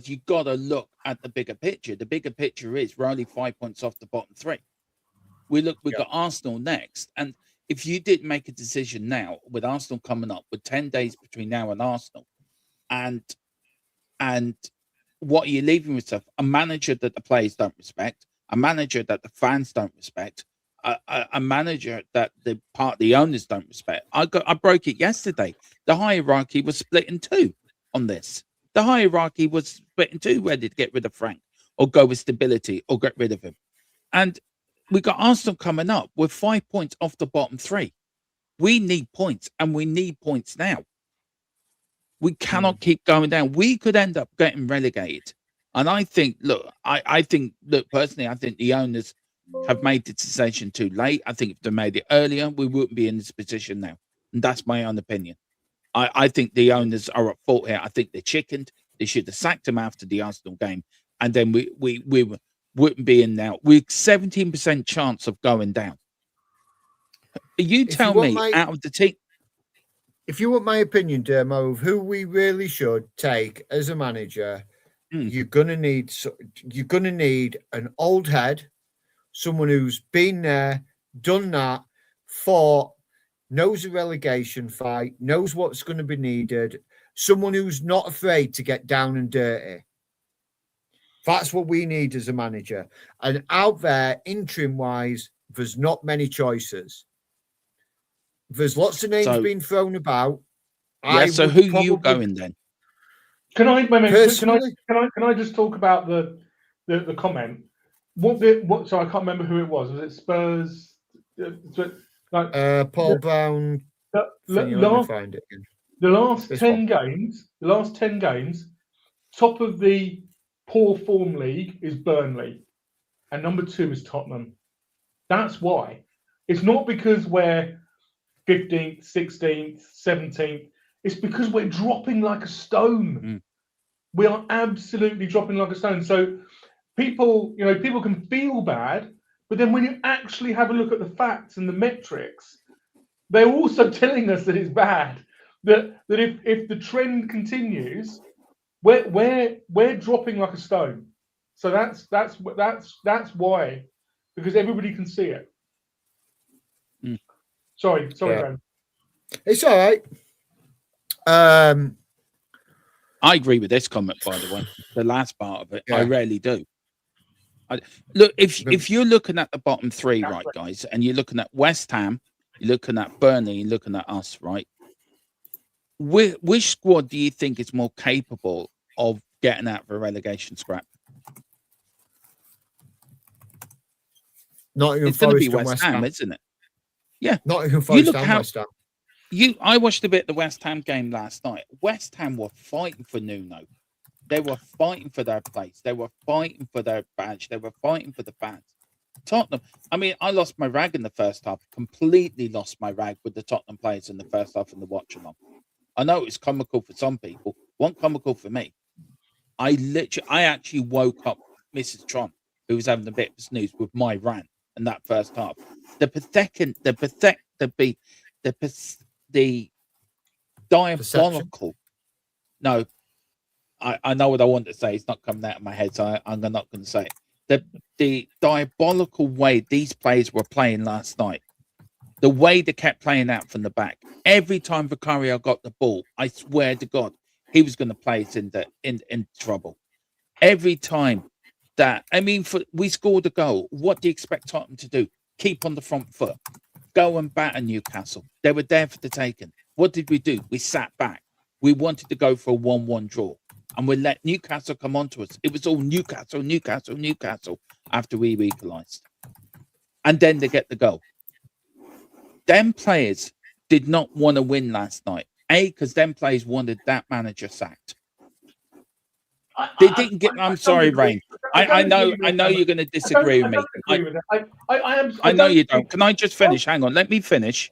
you've got to look at the bigger picture. The bigger picture is we're only 5 points off the bottom three. We've got Arsenal next, and if you did make a decision now with Arsenal coming up with 10 days between now and Arsenal, and what are you leaving with yourself? A manager that the players don't respect, a manager that the fans don't respect, a manager that the owners don't respect. I broke it yesterday. The hierarchy was split in two on this. The hierarchy was split in two, whether to get rid of Frank or go with stability or get rid of him. And we got Arsenal coming up with 5 points off the bottom three. We need points, and we need points now. We cannot keep going down. We could end up getting relegated. And I think, look, personally, I think the owners have made the decision too late. I think if they made it earlier, we wouldn't be in this position now. And that's my own opinion. I think the owners are at fault here. I think they chickened. They should have sacked him after the Arsenal game. And then we wouldn't be in now. We're 17% chance of going down. You tell me, out of the team. If you want my opinion, Dermo, of who we really should take as a manager, you're gonna need an old head, someone who's been there, done that, fought, knows the relegation fight, knows what's going to be needed, someone who's not afraid to get down and dirty. That's what we need as a manager. And out there, interim-wise, there's not many choices. There's lots of names being thrown about. Yeah, so who are you going then? Can I just talk about the comment? So I can't remember who it was. Was it Spurs? Paul Brown. Let me find it again. The last 10 games, top of the poor form league is Burnley, and number 2 is Tottenham. That's why. It's not because we're 15th, 16th, 17th. It's because we're dropping like a stone. We are absolutely dropping like a stone. So people can feel bad, but then when you actually have a look at the facts and the metrics, they're also telling us that it's bad. That if the trend continues, we're dropping like a stone. So that's why, because everybody can see it. Sorry, Ben. It's all right. I agree with this comment, by the way. The last part of it, I rarely do. Look, if you're looking at the bottom 3, right, guys, and you're looking at West Ham, you're looking at Burnley, you're looking at us, right? Which squad do you think is more capable of getting out of a relegation scrap? Nottingham It's going to be Forest West Ham, isn't it? Yeah. Nottingham Forest and West Ham. I watched a bit of the West Ham game last night. West Ham were fighting for Nuno. They were fighting for their place. They were fighting for their badge. They were fighting for the fans. Tottenham, I mean, I lost my rag in the first half. Completely lost my rag with the Tottenham players in the first half in the watch-along. I know it's comical for some people. Wasn't comical for me. I actually woke up Mrs. Tron, who was having a bit of snooze, with my rant in that first half. The diabolical. No, I know what I want to say. It's not coming out of my head, so I'm not going to say it. The diabolical way these players were playing last night, the way they kept playing out from the back. Every time Vicario got the ball, I swear to God, he was going to play us in trouble. Every time that, I mean, we scored a goal. What do you expect Tottenham to do? Keep on the front foot. Go and batter Newcastle. They were there for the taking. What did we do? We sat back. We wanted to go for a 1-1 draw. And we let Newcastle come onto us. It was all Newcastle after we equalised. And then they get the goal. Them players did not want to win last night. Because them players wanted that manager sacked. They didn't get. I'm sorry, Rain. I know you're going to disagree with me. I know you don't. Can I just finish? Hang on. Let me finish.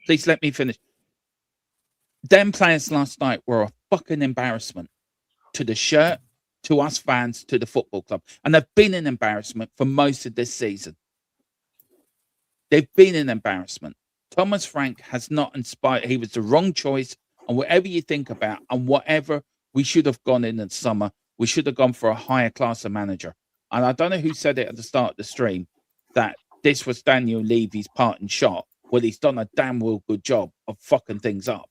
Please let me finish. Them players last night were a fucking embarrassment to the shirt, to us fans, to the football club. And they've been an embarrassment for most of this season. They've been an embarrassment. Thomas Frank has not inspired. He was the wrong choice. And whatever you think about, and whatever we should have gone in the summer, we should have gone for a higher class of manager. And I don't know who said it at the start of the stream, that this was Daniel Levy's parting shot. Well, he's done a damn well good job of fucking things up.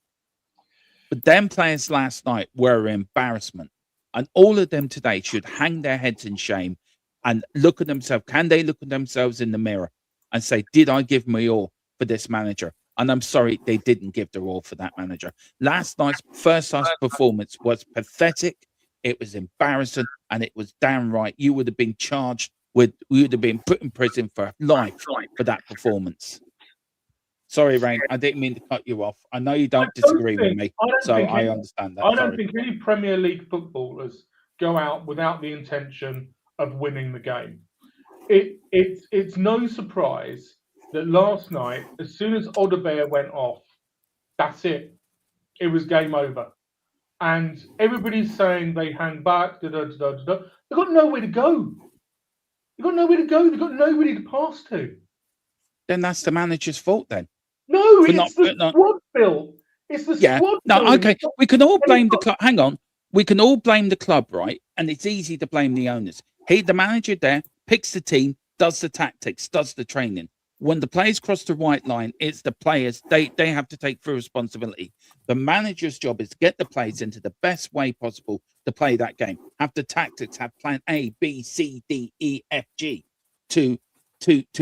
But them players last night were an embarrassment. And all of them today should hang their heads in shame and look at themselves. Can they look at themselves in the mirror and say, did I give my all for this manager? And I'm sorry, they didn't give their all for that manager. Last night's first half performance was pathetic. It was embarrassing, and it was downright. You would have been charged with, you would have been put in prison for life for that performance. Sorry, Rain, I didn't mean to cut you off. I know you don't disagree with me, so I understand that. I don't think any Premier League footballers go out without the intention of winning the game. It's no surprise that last night, as soon as Odebear went off, that's it. It was game over. And everybody's saying they hang back. They've got nowhere to go. They've got nowhere to go. They've got nobody to pass to. Then that's the manager's fault then. No, it's the squad built. It's the squad. No, okay. We can all blame the club. Hang on. We can all blame the club, right? And it's easy to blame the owners. The manager there, picks the team, does the tactics, does the training. When the players cross the white line, it's the players. They have to take full responsibility. The manager's job is to get the players into the best way possible to play that game. Have the tactics, have plan A, B, C, D, E, F, G to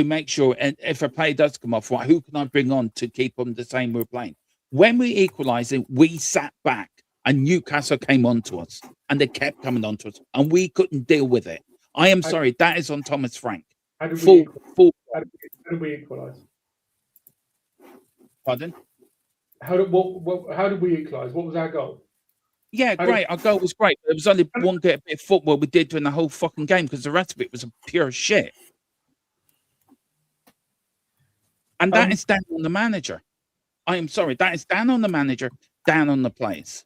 make sure. And if a player does come off, right, who can I bring on to keep them the same we're playing? When we equalised it, we sat back and Newcastle came on to us and they kept coming on to us and we couldn't deal with it. I am sorry. That is on Thomas Frank. How did we equalise? Pardon? How did we equalise? What was our goal? Yeah, great. Our goal was great. There was only one bit of football we did during the whole fucking game because the rest of it was a pure shit. And that is down on the manager. I am sorry. That is down on the manager, down on the players.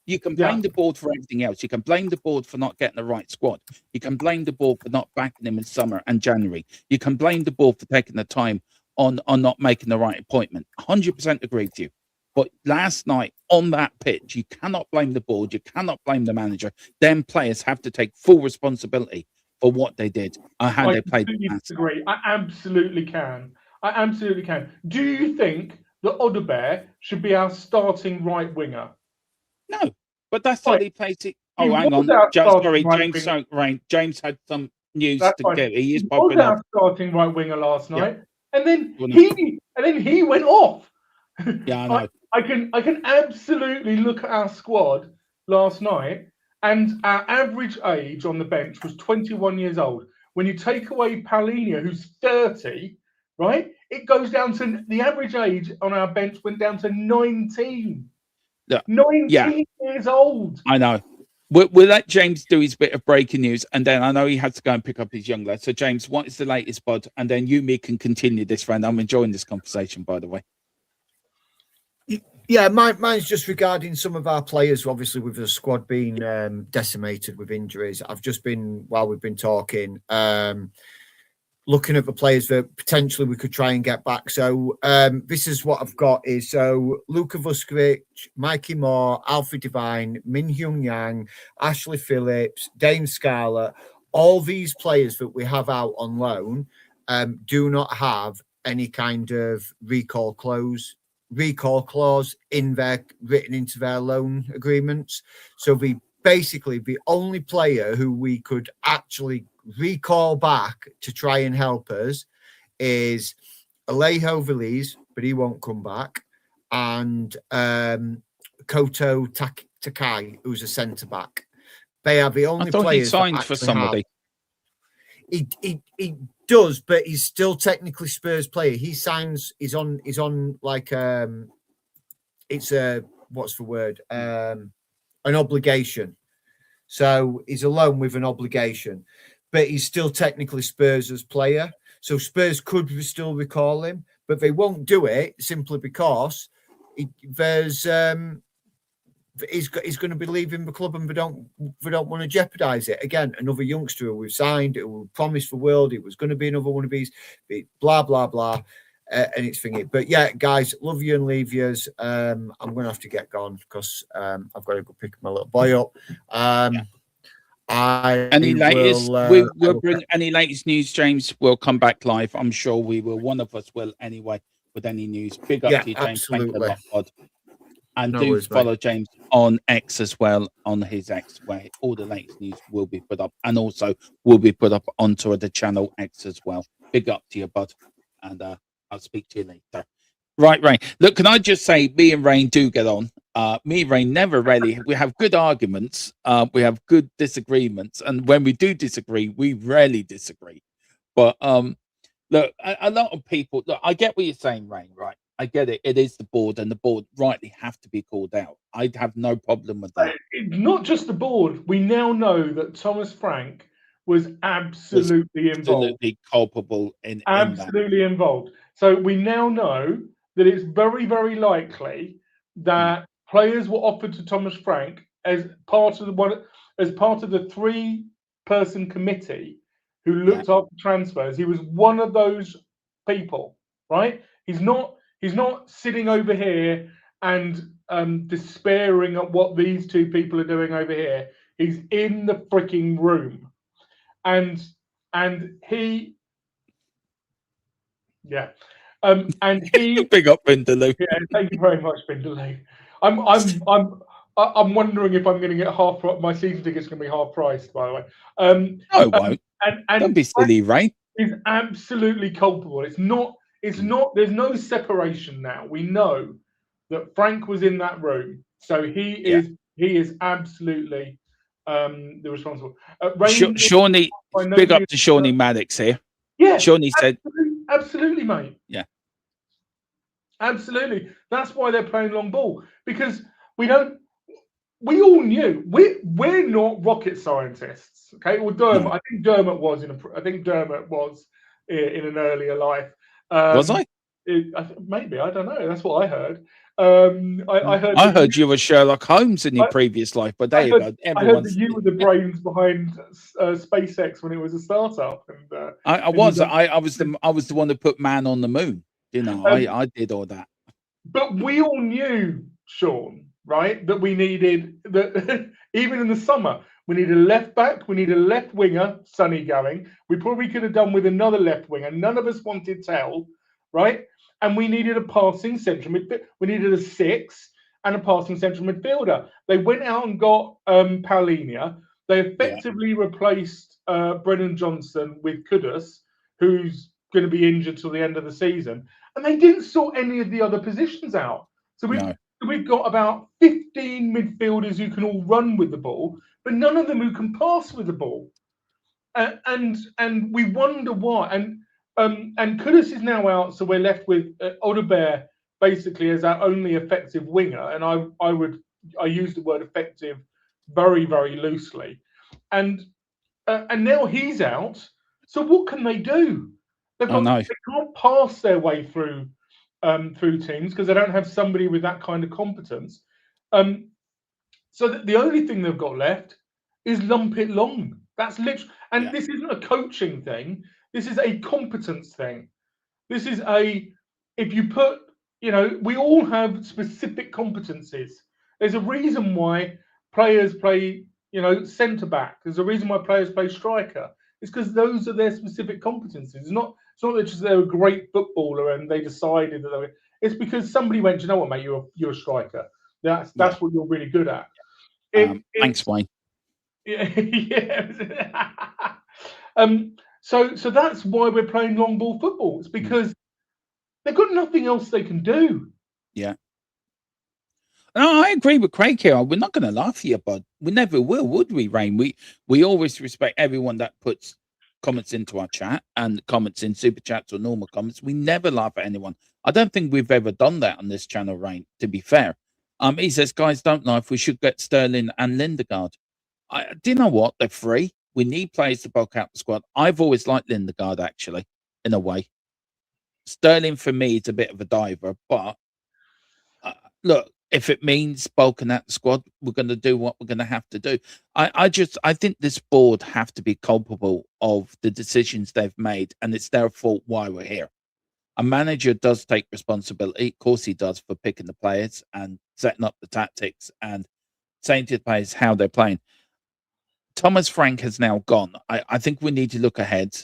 You can blame the board for everything else. You can blame the board for not getting the right squad. You can blame the board for not backing him in summer and January. You can blame the board for taking the time on not making the right appointment. 100% agree with you. But last night on that pitch, you cannot blame the board. You cannot blame the manager. Them players have to take full responsibility for what they did and how they played. I disagree. I absolutely can. Do you think that Odebear should be our starting right winger? No, but that's how he plays it. Oh, hang on. James had some news to give. He is popping up. Starting right winger last night, and then he went off. Yeah, I know. I can absolutely look at our squad last night, and our average age on the bench was 21 years old. When you take away Paulinho, who's 30, right, it goes down to the average age on our bench went down to 19. 19 years old. I know. We'll let James do his bit of breaking news, and then I know he had to go and pick up his young lad. So, James, what is the latest, bud? And then me can continue this, friend. I'm enjoying this conversation, by the way. Yeah, mine's just regarding some of our players, obviously, with the squad being decimated with injuries. I've just been, while we've been talking, looking at the players that potentially we could try and get back. So this is what I've got is Luka Vuskovic, Mikey Moore, Alfie Devine, Min Hyun Yang, Ashley Phillips, Dane Scarlett. All these players that we have out on loan do not have any kind of recall clause written into their loan agreements. So basically the only player who we could actually recall back to try and help us is Alejo Veliz, but he won't come back, and Koto Takai, who's a centre back. They are the only players. He signed for somebody. He does, but he's still technically Spurs player. He signs. He's on like it's a what's the word? An obligation. So he's a loan with an obligation, but he's still technically Spurs' player. So Spurs could still recall him, but they won't do it simply because he's going to be leaving the club, and we don't want to jeopardize it. Again, another youngster who we've signed, who promised the world it was going to be another one of these, blah blah blah, and it's thingy. But yeah, guys, love you and leave yous. I'm going to have to get gone because I've got to go pick my little boy up. Any latest news, James? We'll come back live. I'm sure we will. One of us will anyway with any news. Big up to you, James. Thank you a lot, bud. And do follow James on X as well, on his X, where all the latest news will be put up, and also will be put up onto the channel X as well. Big up to you, bud, and I'll speak to you later. Right, Rain. Look, can I just say, me and Rain do get on. Me and Rain never really. We have good arguments. We have good disagreements, and when we do disagree, we rarely disagree. But look, look, a lot of people. Look, I get what you're saying, Rain. Right, I get it. It is the board, and the board rightly have to be called out. I'd have no problem with that. Not just the board. We now know that Thomas Frank was absolutely involved. Absolutely culpable in that. Absolutely involved. So we now know that it's very, very likely that players were offered to Thomas Frank as part of the 3-person committee who looked after transfers. He was one of those people, right? He's not sitting over here and despairing at what these 2 people are doing over here. He's in the freaking room, and he. Yeah. And he Big up Vindaloo. Yeah, thank you very much, Vindaloo. I'm wondering if I'm going to get my season ticket's going to be half priced, by the way. No, it won't. And Don't be silly, Ray. Is absolutely culpable. It's not. There's no separation now. We know that Frank was in that room, so he is absolutely the responsible. Shawnee, big up to Shawnee Maddox here. Yeah, Shawnee said, absolutely, mate. Yeah. Absolutely. That's why they're playing long ball, because we all knew we're not rocket scientists. Okay. Well, Dermot, No. I think Dermot was in an earlier life. Was I? Maybe, I don't know. That's what I heard. I heard you were Sherlock Holmes in your previous life, but there you go. I heard that you were the brains behind SpaceX when it was a startup. And I was the one that put man on the moon. You know, I did all that. But we all knew, Sean, right, that we needed that even in the summer. We needed a left back. We needed a left winger, Sonny going. We probably could have done with another left winger. None of us wanted Tell, right? And we needed a passing central midfield. We needed a 6 and a passing central midfielder. They went out and got Paulinia. They effectively replaced Brennan Johnson with Kudus, who's going to be injured till the end of the season. And they didn't sort any of the other positions out. So we've got about 15 midfielders who can all run with the ball, but none of them who can pass with the ball. And we wonder why. And Kudus is now out, so we're left with Odobert basically as our only effective winger. And I use the word effective very, very loosely. And now he's out. So what can they do? They can't pass their way through teams because they don't have somebody with that kind of competence. So the only thing they've got left is lump it long. That's literally, and this isn't a coaching thing. This is a competence thing. This is if you put, we all have specific competencies. There's a reason why players play, centre back. There's a reason why players play striker. It's because those are their specific competencies. It's not that just they're a great footballer and they decided that it's because somebody went, you know what, mate, you're a striker. That's what you're really good at. Thanks, Wayne. Yeah. So that's why we're playing long ball football. It's because they've got nothing else they can do. Yeah. No, I agree with Craig here. We're not going to laugh at you, bud. We never will, would we, Rain? We always respect everyone that puts comments into our chat and comments in super chats or normal comments. We never laugh at anyone. I don't think we've ever done that on this channel, Rain, to be fair. He says, guys, don't laugh. We should get Sterling and Lindegaard. Do you know what? They're free. We need players to bulk out the squad. I've always liked Lindegaard, actually, in a way. Sterling, for me, is a bit of a diver. But, look, if it means bulking out the squad, we're going to do what we're going to have to do. I think this board have to be culpable of the decisions they've made, and it's their fault why we're here. A manager does take responsibility. Of course he does, for picking the players and setting up the tactics and saying to the players how they're playing. Thomas Frank has now gone. I think we need to look ahead.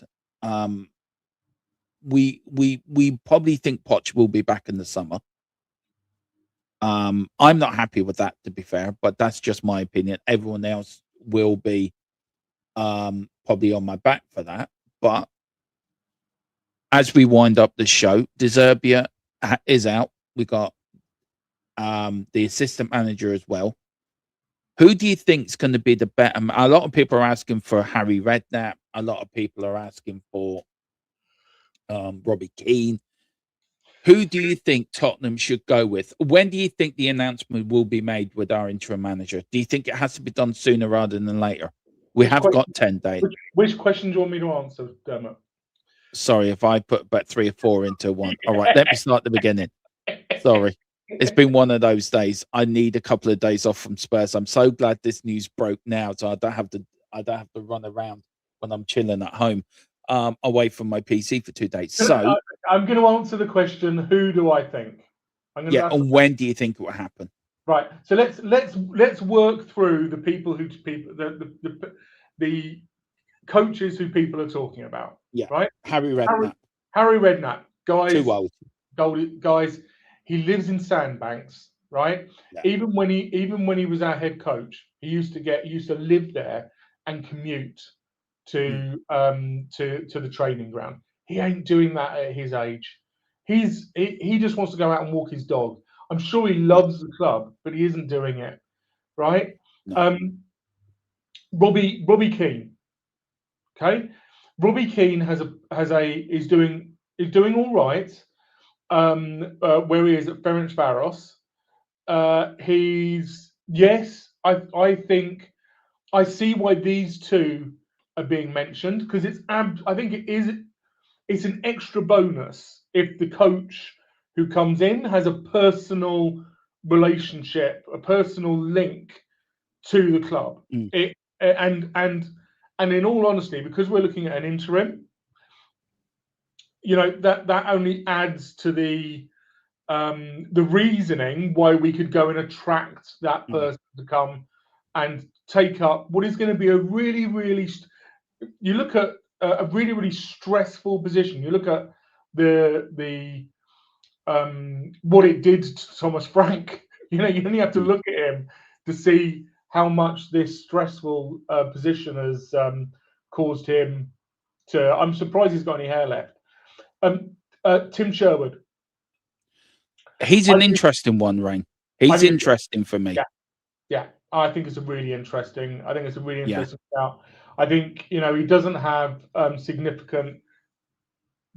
We probably think Poch will be back in the summer. I'm not happy with that, to be fair, but that's just my opinion. Everyone else will be probably on my back for that. But as we wind up the show, De Zerbi is out. We got the assistant manager as well. Who do you think is going to be the better? A lot of people are asking for Harry Redknapp. A lot of people are asking for Robbie Keane. Who do you think Tottenham should go with? When do you think the announcement will be made with our interim manager? Do you think it has to be done sooner rather than later? We have got 10 days. Which question do you want me to answer, Dermot? Sorry if I put about 3 or 4 into one. All right, let me start at the beginning. Sorry. It's been one of those days. I need a couple of days off from Spurs. I'm so glad this news broke now, so I don't have to run around when I'm chilling at home, away from my PC for 2 days. So I'm going to answer the question. Who do I think? and when do you think it will happen? Right. So let's work through the people the coaches who people are talking about. Yeah. Right. Harry Redknapp. Harry Redknapp, guys. Too old. Guys. He lives in Sandbanks. Right. Yeah. Even when he was our head coach, he used to live there and commute to the training ground. He ain't doing that at his age. He just wants to go out and walk his dog. I'm sure he loves the club, but he isn't doing it, right? No. Robbie Keane, okay. Robbie Keane is doing all right. Where he is at Ferencváros, I think I see why these two are being mentioned, because I think it's an extra bonus if the coach who comes in has a personal relationship, a personal link to the club. And in all honesty, because we're looking at an interim, that only adds to the reasoning why we could go and attract that person to come and take up what is going to be a really, really. You look at a really, really stressful position. You look at the what it did to Thomas Frank. You only have to look at him to see how much this stressful position has caused him to. I'm surprised he's got any hair left. Tim Sherwood. He's an interesting one, Rain. He's interesting for me. Yeah. I think it's a really interesting. Shout. I think he doesn't have significant.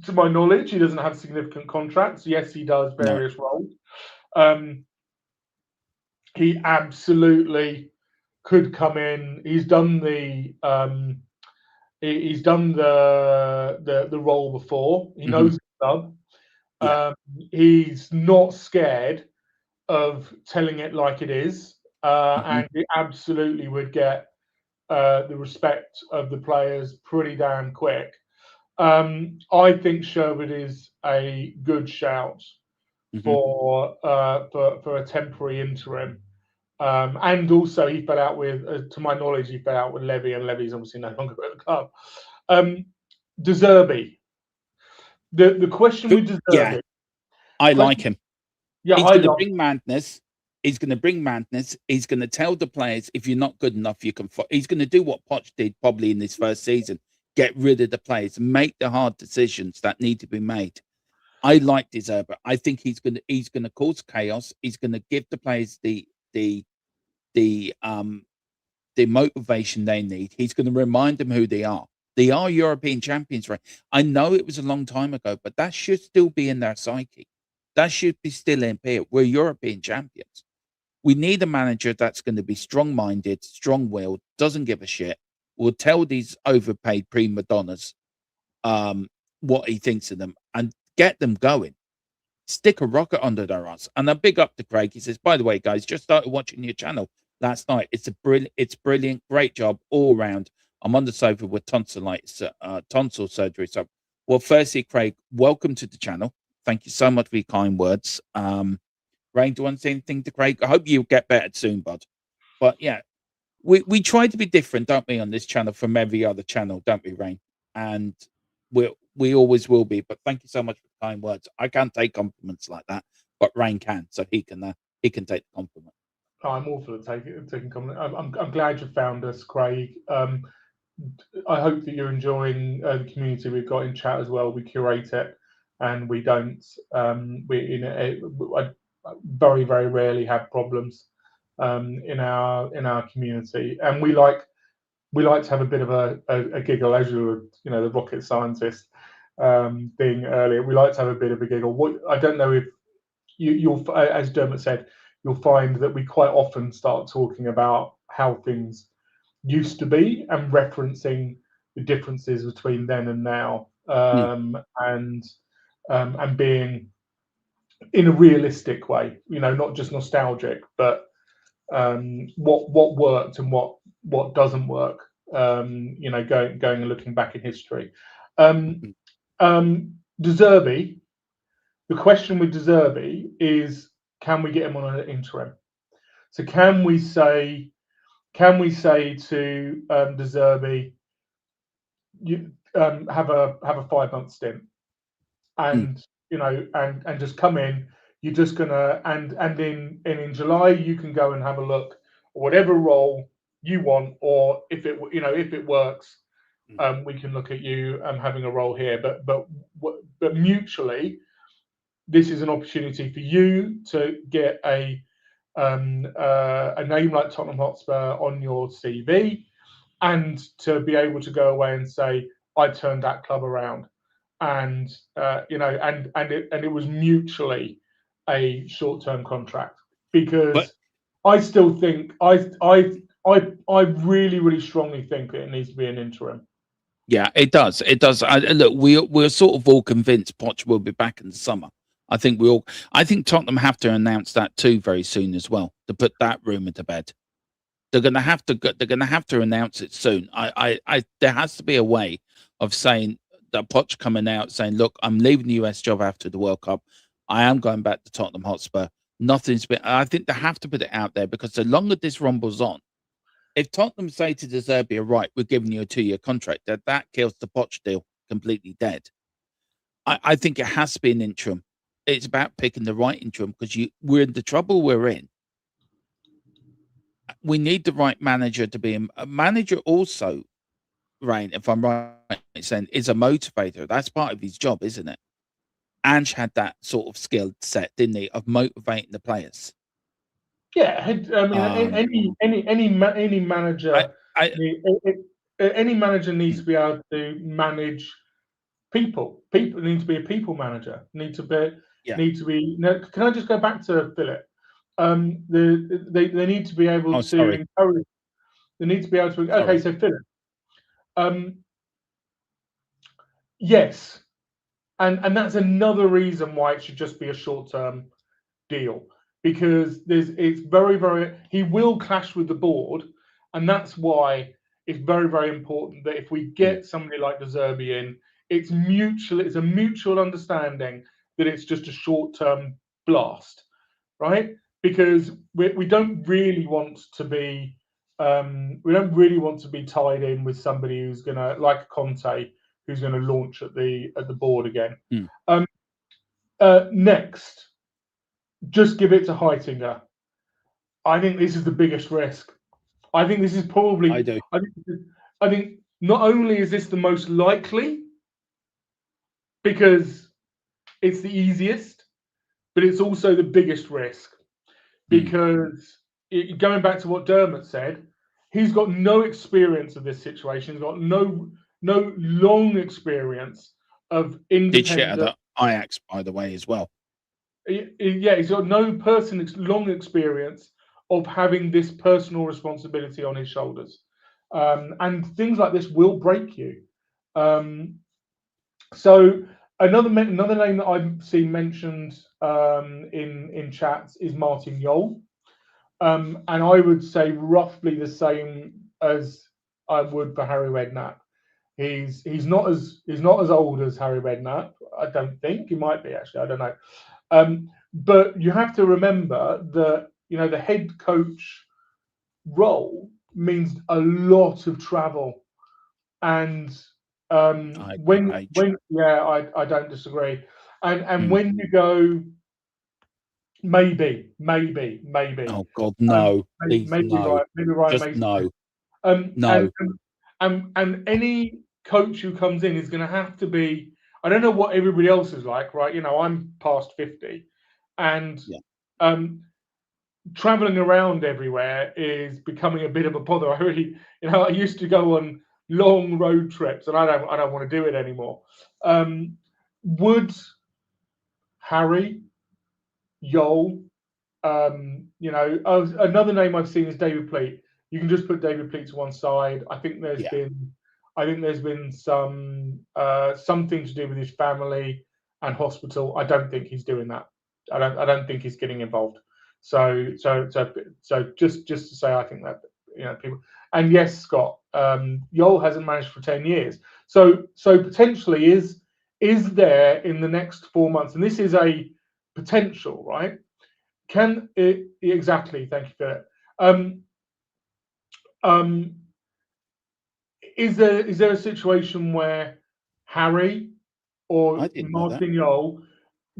To my knowledge, he doesn't have significant contracts. Yes, he does various roles. He absolutely could come in. He's done the role before. He knows the club. He's not scared of telling it like it is, and he absolutely would get the respect of the players pretty damn quick. I think Sherwood is a good shout for a temporary interim, and also he fell out with, to my knowledge, Levy, and Levy's obviously no longer at the club. De Zerbi. The question with De Zerbi. I like him. Yeah, he's going to bring madness. He's going to bring madness. He's going to tell the players, if you're not good enough, you can. He's going to do what Poch did probably in his first season: get rid of the players, make the hard decisions that need to be made. I like De Zerbi. I think he's going to cause chaos. He's going to give the players the motivation they need. He's going to remind them who they are. They are European champions, right? I know it was a long time ago, but that should still be in their psyche. That should be still in here. We're European champions. We need a manager that's going to be strong-minded, strong-willed, doesn't give a shit, will tell these overpaid prima donnas what he thinks of them and get them going. Stick a rocket under their ass. And a big up to Craig. He says, by the way, guys, just started watching your channel last night. It's brilliant. Great job all round. I'm on the sofa with tonsil surgery. So, well, firstly, Craig, welcome to the channel. Thank you so much for your kind words. Rain, do you want to say anything to Craig? I hope you get better soon, bud. But yeah, we try to be different, don't we, on this channel from every other channel, don't we, Rain? And we always will be. But thank you so much for the kind words. I can't take compliments like that, but Rain can, so he can take the compliment. Oh, I'm all for taking compliment. I'm glad you found us, Craig. I hope that you're enjoying the community we've got in chat as well. We curate it, and we don't. I very, very rarely have problems in our community, and we like to have a bit of a giggle, as you were, the rocket scientist. thing earlier. We like to have a bit of a giggle. What I don't know if you'll, as Dermot said, you'll find that we quite often start talking about how things used to be and referencing the differences between then and now, and being in a realistic way, not just nostalgic, but what worked and what doesn't work. Going and looking back in history. De Zerbi, the question with De Zerbi is, can we get him on an interim? So can we say to De Zerbi, you have a 5-month stint, and and just come in. You're just gonna and in July you can go and have a look, whatever role you want, or if it works, we can look at you having a role here. But mutually, this is an opportunity for you to get a name like Tottenham Hotspur on your CV, and to be able to go away and say, I turned that club around, and it was mutually a short-term contract, because I still think I really, really strongly think that it needs to be an interim. Yeah, it does. It does. Look, we're sort of all convinced Poch will be back in the summer. I think Tottenham have to announce that too very soon as well, to put that rumour to bed. They're going to have to announce it soon. There has to be a way of saying that Poch coming out saying, look, I'm leaving the US job after the World Cup. I am going back to Tottenham Hotspur. Nothing's been. I think they have to put it out there, because the longer this rumbles on, if Tottenham say to De Zerbi, right, we're giving you a 2-year contract, that kills the Poch deal completely dead. I think it has to be an interim. It's about picking the right interim, because we're in the trouble we're in. We need the right manager to be a manager. Also, Rain, if I'm right saying, is a motivator. That's part of his job, isn't it? Ange had that sort of skill set, didn't he, of motivating the players? Yeah, I mean, any manager, any manager needs to be able to manage people. People need to be a people manager. Need to be. Can I just go back to Philip? They need to be able to encourage. They need to be able to. Okay, so Philip. Yes, and that's another reason why it should just be a short-term deal, because it's very, very. He will clash with the board, and that's why it's very, very important that if we get somebody like De Zerbi in, it's mutual. It's a mutual understanding that it's just a short-term blast, right? Because we don't really want to be tied in with somebody who's gonna, like Conte, who's going to launch at the board again. Next, just give it to Heitinger. I think this is the biggest risk. I think this is probably. I do. I think not only is this the most likely, because it's the easiest, but it's also the biggest risk, because going back to what Dermot said, he's got no experience of this situation. He's got no long experience of independent. Did shit at Ajax, by the way, as well. Yeah, he's got no long experience of having this personal responsibility on his shoulders, and things like this will break you. So another name that I've seen mentioned in chats is Martin Jol, and I would say roughly the same as I would for Harry Redknapp. He's not as old as Harry Redknapp. I don't think he might be, actually. I don't know. But you have to remember that the head coach role means a lot of travel, and I don't disagree. And when you go, maybe. Oh God, no! Maybe no. Ryan Just Mason. no. No. And any coach who comes in is going to have to be. I don't know what everybody else is like, right? I'm past 50, and traveling around everywhere is becoming a bit of a bother. I used to go on long road trips, and I don't want to do it anymore. Would Harry, Yol, another name I've seen is David Pleat. You can just put David Pleat to one side. I think there's been something to do with his family and hospital. I don't think he's doing that. I don't think he's getting involved. So just to say, I think that people. And yes, Scott, Yol hasn't managed for 10 years. So potentially is there in the next 4 months, and this is a potential, right? Can it exactly? Thank you for that. Is there a situation where Harry or Martin Yol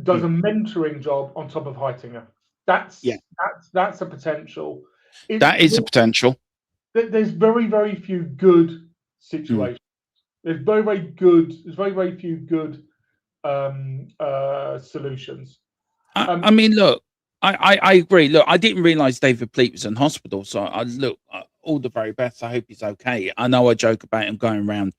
does a mentoring job on top of Heitinger? That's a potential. That is a potential. There's very, very few good situations. There's very, very few good solutions. I mean, look, I agree. Look, I didn't realise David Pleat was in hospital, so all the very best. I hope he's okay. I know I joke about him going around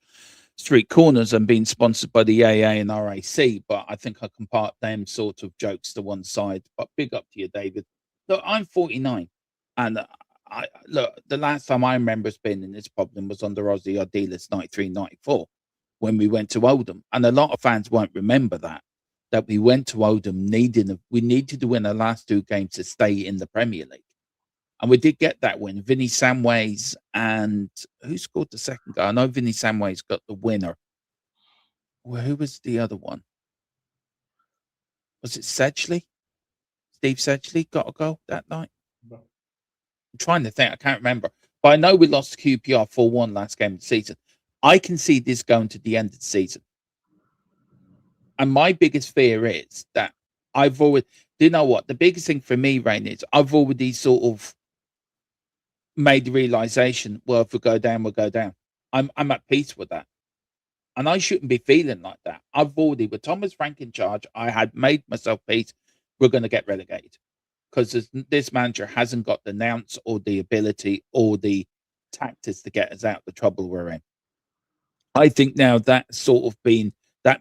street corners and being sponsored by the AA and RAC, but I think I can park them sort of jokes to one side. But big up to you, David. Look, I'm 49, and the last time I remember us being in this problem was under Ozzy Ardiles 93-94 when we went to Oldham, and a lot of fans won't remember that we went to Oldham we needed to win the last 2 games to stay in the Premier League. And we did get that win. Vinny Samways and who scored the second goal? I know Vinny Samways got the winner. Well, who was the other one? Was it Sedgley? Steve Sedgley got a goal that night? No. I'm trying to think. I can't remember. But I know we lost to QPR 4-1 last game of the season. I can see this going to the end of the season. And my biggest fear is that do you know what? The biggest thing for me, Rain, is I've already sort of made the realization, well, if we go down, we'll go down. I'm at peace with that. And I shouldn't be feeling like that. I've already, with Thomas Frank in charge, I had made myself peace. We're going to get relegated. Because this manager hasn't got the nous or the ability or the tactics to get us out of the trouble we're in. I think now that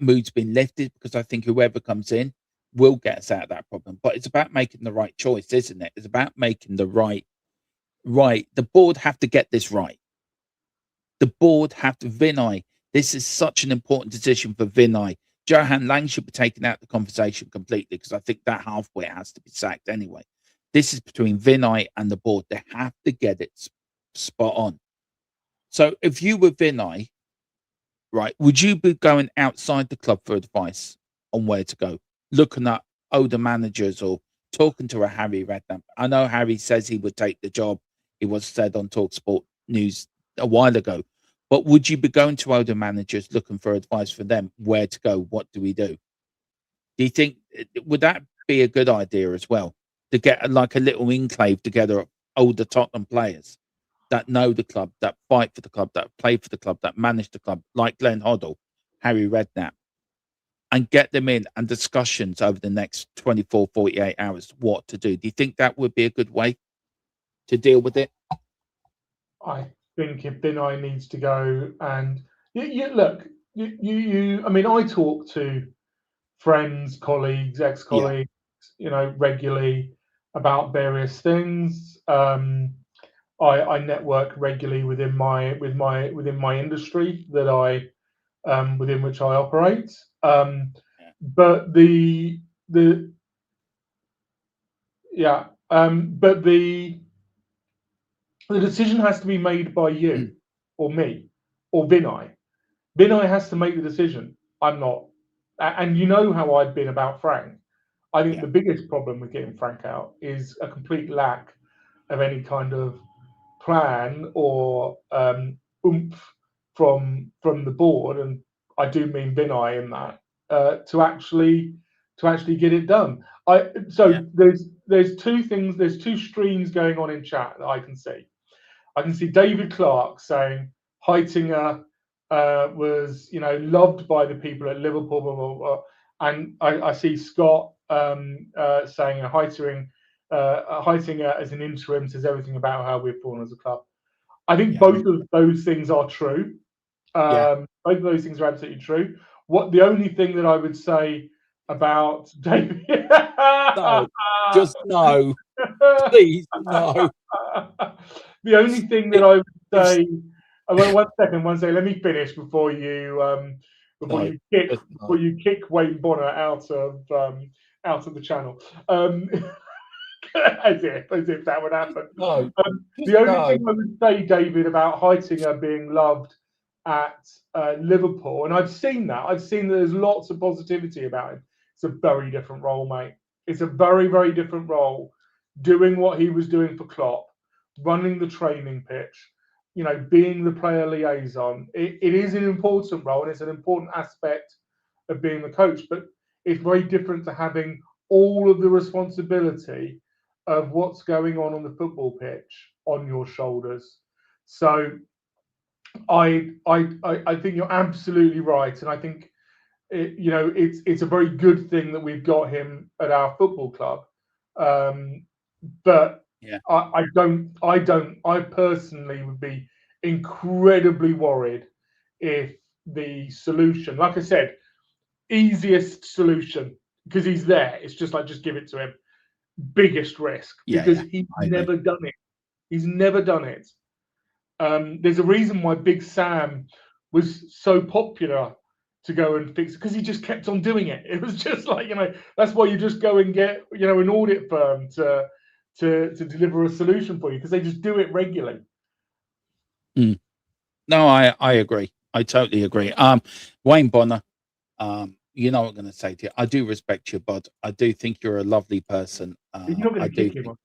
mood's been lifted, because I think whoever comes in will get us out of that problem. But it's about making the right choice, isn't it? It's about making the right. The board have to get this right. The board have to, Vinay, this is such an important decision for Vinay. Johan Lang should be taken out of the conversation completely, because I think that halfway has to be sacked anyway. This is between Vinay and the board. They have to get it spot on. So if you were Vinay, right, would you be going outside the club for advice on where to go? Looking at older managers or talking to a Harry Redknapp? I know Harry says he would take the job. It was said on TalkSport News a while ago. But would you be going to older managers looking for advice for them? Where to go? What do we do? Do you think, would that be a good idea as well? To get like a little enclave together of older Tottenham players that know the club, that fight for the club, that play for the club, that manage the club, like Glenn Hoddle, Harry Redknapp, and get them in and discussions over the next 24, 48 hours, what to do. Do you think that would be a good way to deal with it? I think if Vinay needs to go and look, I mean, I talk to friends, colleagues, ex-colleagues, regularly about various things. I network regularly within my industry that within which I operate. But the decision has to be made by you or me or Vinay. Vinay has to make the decision. I'm not. And you know how I've been about Frank. I think the biggest problem with getting Frank out is a complete lack of any kind of plan or oomph from the board, and I do mean Vinay in that, to actually get it done. There's two things, there's two streams going on in chat that I can see. I can see David Clark saying Heitinger was loved by the people at Liverpool, blah, blah, blah. And I see Scott saying Heitinger as an interim says everything about how we've fallen as a club. I think both of those things are true. Both of those things are absolutely true. What the only thing that I would say about David? No, just no. Please, no. The only thing that I would say. One second. Let me finish before you No, kick just no. Wayne Bonner out of the channel. As if that would happen. No, The only no. thing I would say, David, about Heitinger being loved at Liverpool, and I've seen that. I've seen that there's lots of positivity about him. It's a very different role, mate. It's a very, very different role. Doing what he was doing for Klopp, running the training pitch, being the player liaison. It is an important role, and it's an important aspect of being the coach. But it's very different to having all of the responsibility of what's going on the football pitch on your shoulders. So I think you're absolutely right, and I think it's a very good thing that we've got him at our football club. But Yeah. I personally would be incredibly worried if the solution, like I said, easiest solution, because he's there. It's just give it to him. Biggest risk, because he's never done it. He's never done it. There's a reason why Big Sam was so popular to go and fix it, because he just kept on doing it. It was just that's why you just go and get an audit firm to deliver a solution for you, because they just do it regularly. No, I agree. I totally agree. Wayne Bonner, you know what I'm going to say to you. I do respect you, bud. I do think you're a lovely person. You're not going to kick him.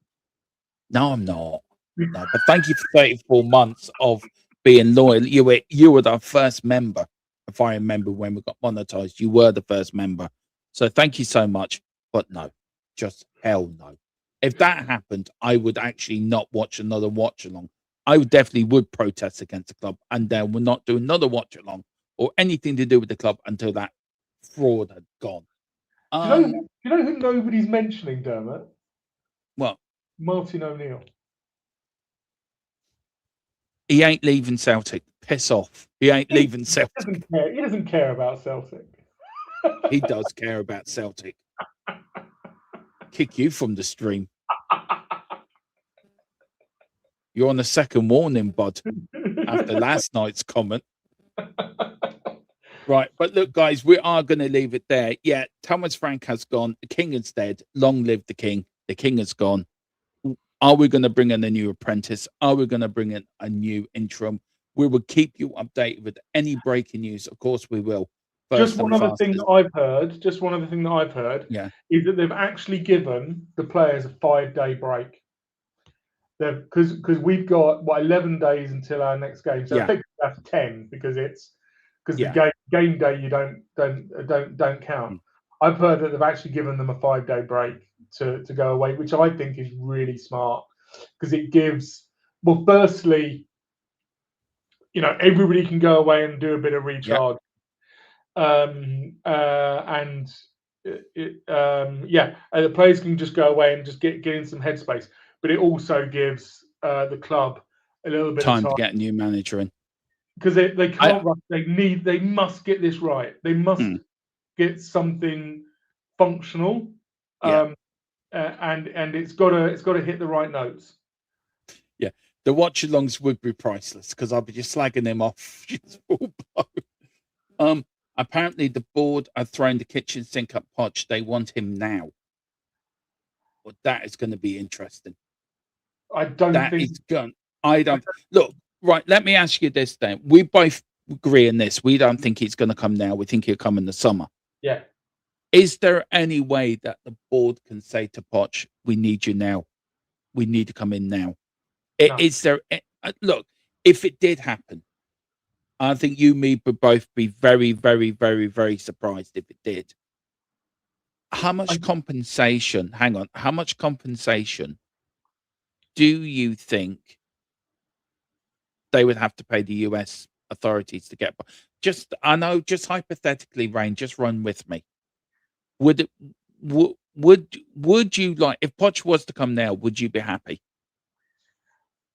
No, I'm not. No, but thank you for 34 months of being loyal. You were the first member. If I remember when we got monetized, you were the first member. So thank you so much. But no, just hell no. If that happened, I would actually not watch another watch along. I definitely would protest against the club, and then we'll not do another watch along or anything to do with the club until that fraud had gone. Do you know who nobody's mentioning, Dermot? Well, Martin O'Neill. He ain't leaving Celtic. Piss off. He ain't leaving Celtic. He doesn't care about Celtic. He does care about Celtic. Kick you from the stream. You're on the second warning, bud, after last night's comment. Right, but look, guys, we are going to leave it there. Yeah, Thomas Frank has gone. The king is dead. Long live the king. The king is gone. Are we going to bring in a new apprentice? Are we going to bring in a new interim? We will keep you updated with any breaking news. Of course, we will. Just one other thing that I've heard. Yeah. Is that they've actually given the players a 5-day break. Because we've got 11 days until our next game. So I think that's 10, because the game day you don't count. I've heard that they've actually given them a 5-day break to go away, which I think is really smart, because it gives, well, firstly, everybody can go away and do a bit of recharge. And the players can just go away and just get in some headspace. But it also gives the club a little bit time of time to get a new manager in, because they can't rush. They must get this right. They must get something functional, and it's got to hit the right notes. Yeah, the watch-alongs would be priceless, because I'll be just slagging them off. Apparently the board are throwing the kitchen sink at Poch. They want him now. Well, that is going to be interesting. I don't think look. Right, let me ask you this then. We both agree on this. We don't think he's going to come now. We think he'll come in the summer. Yeah. Is there any way that the board can say to Poch, "We need you now. We need to come in now"? No. Is there? Look, if it did happen, I think you, me, would both be very, very, very, very surprised if it did. How much compensation? Hang on. How much compensation do you think they would have to pay the US authorities to get? Just hypothetically, Rain, just run with me. Would you like, if Poch was to come now, would you be happy?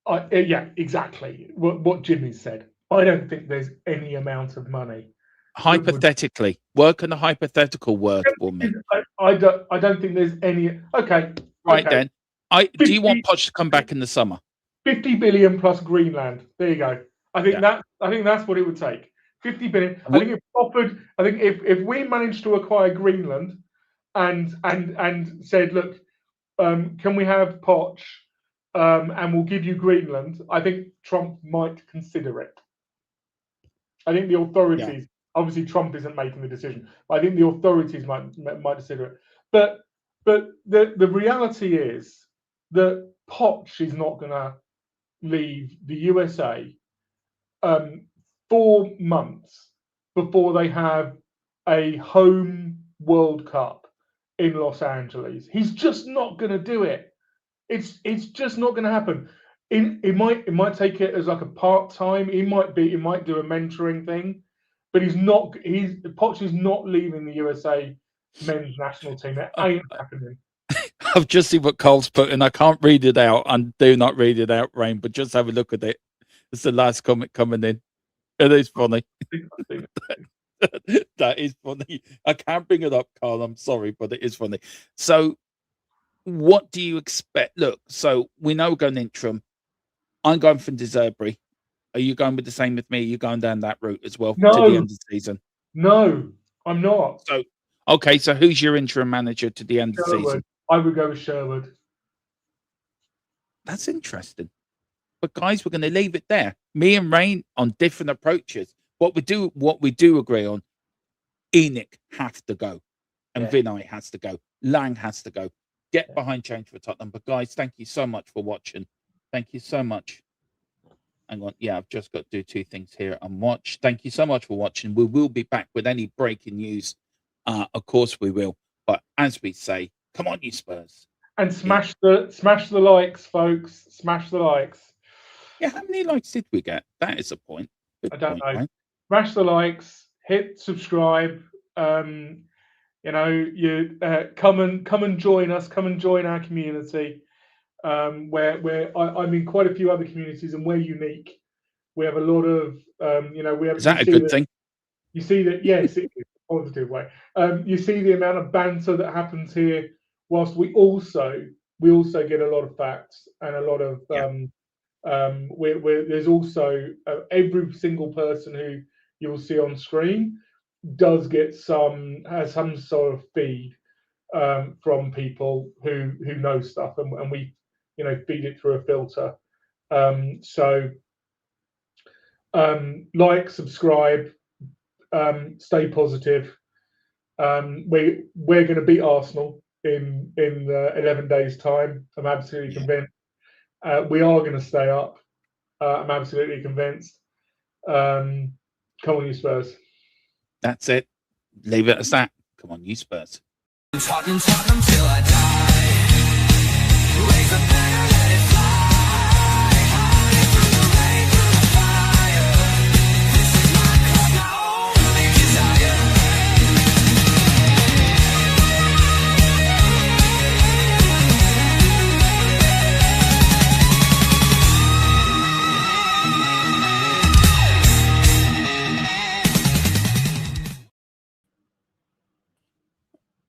Yeah, exactly. What Jimmy said. I don't think there's any amount of money hypothetically, work on a hypothetical word for me. I don't think there's any. Okay. Right okay. then, do you want Poch to come back in the summer? 50 billion plus Greenland. There you go. I think Yeah. that's what it would take. 50 billion. I think if we managed to acquire Greenland and said, look, can we have Poch and we'll give you Greenland, I think Trump might consider it. I think the authorities, obviously Trump isn't making the decision, but I think the authorities might consider it. But the reality is that Poch is not going to leave the USA 4 months before they have a home World Cup in Los Angeles. He's just not going to do it. It's just not going to happen. It might take it as like a part-time. It might do a mentoring thing, but Poch is not leaving the USA men's national team. It ain't happening. I've just seen what Cole's put, and I can't read it out, and do not read it out, Rain, but just have a look at it. It's the last comment coming in. It is funny. That is funny. I can't bring it up, Carl. I'm sorry, but it is funny. So, what do you expect? Look, so we know we're going interim. I'm going from Deserbury. Are you going with the same with me? Are you going down that route as well to the end of the season? No, I'm not. So, okay, so who's your interim manager to the end of the season? I would go with Sherwood. That's interesting. But guys, we're going to leave it there. Me and Rain on different approaches. What we do agree on, ENIC have to go, and Vinay has to go. Lang has to go. Get behind change for Tottenham. But guys, thank you so much for watching. Thank you so much. Hang on. Yeah, I've just got to do 2 things here and watch. Thank you so much for watching. We will be back with any breaking news. Of course we will. But as we say, come on, you Spurs. And smash the likes, folks. Smash the likes. Yeah, how many likes did we get? That is a point. Good I don't point, know. right? Smash the likes, hit subscribe. You come and join us. Come and join our community. Where I'm in quite a few other communities, and we're unique. We have a lot of we have. Is that a good thing? You see that? Yes, it is a positive way. You see the amount of banter that happens here, whilst we also get a lot of facts and a lot of there's also every single person who you will see on screen does get has some sort of feed from people who know stuff, and we feed it through a filter. So like, subscribe, stay positive. We're going to beat Arsenal in 11 days' time. I'm absolutely convinced. We are going to stay up. I'm absolutely convinced. Come on, you Spurs. That's it. Leave it as that. Come on, you Spurs. Tottenham till I die. Raise a banner, let it fly.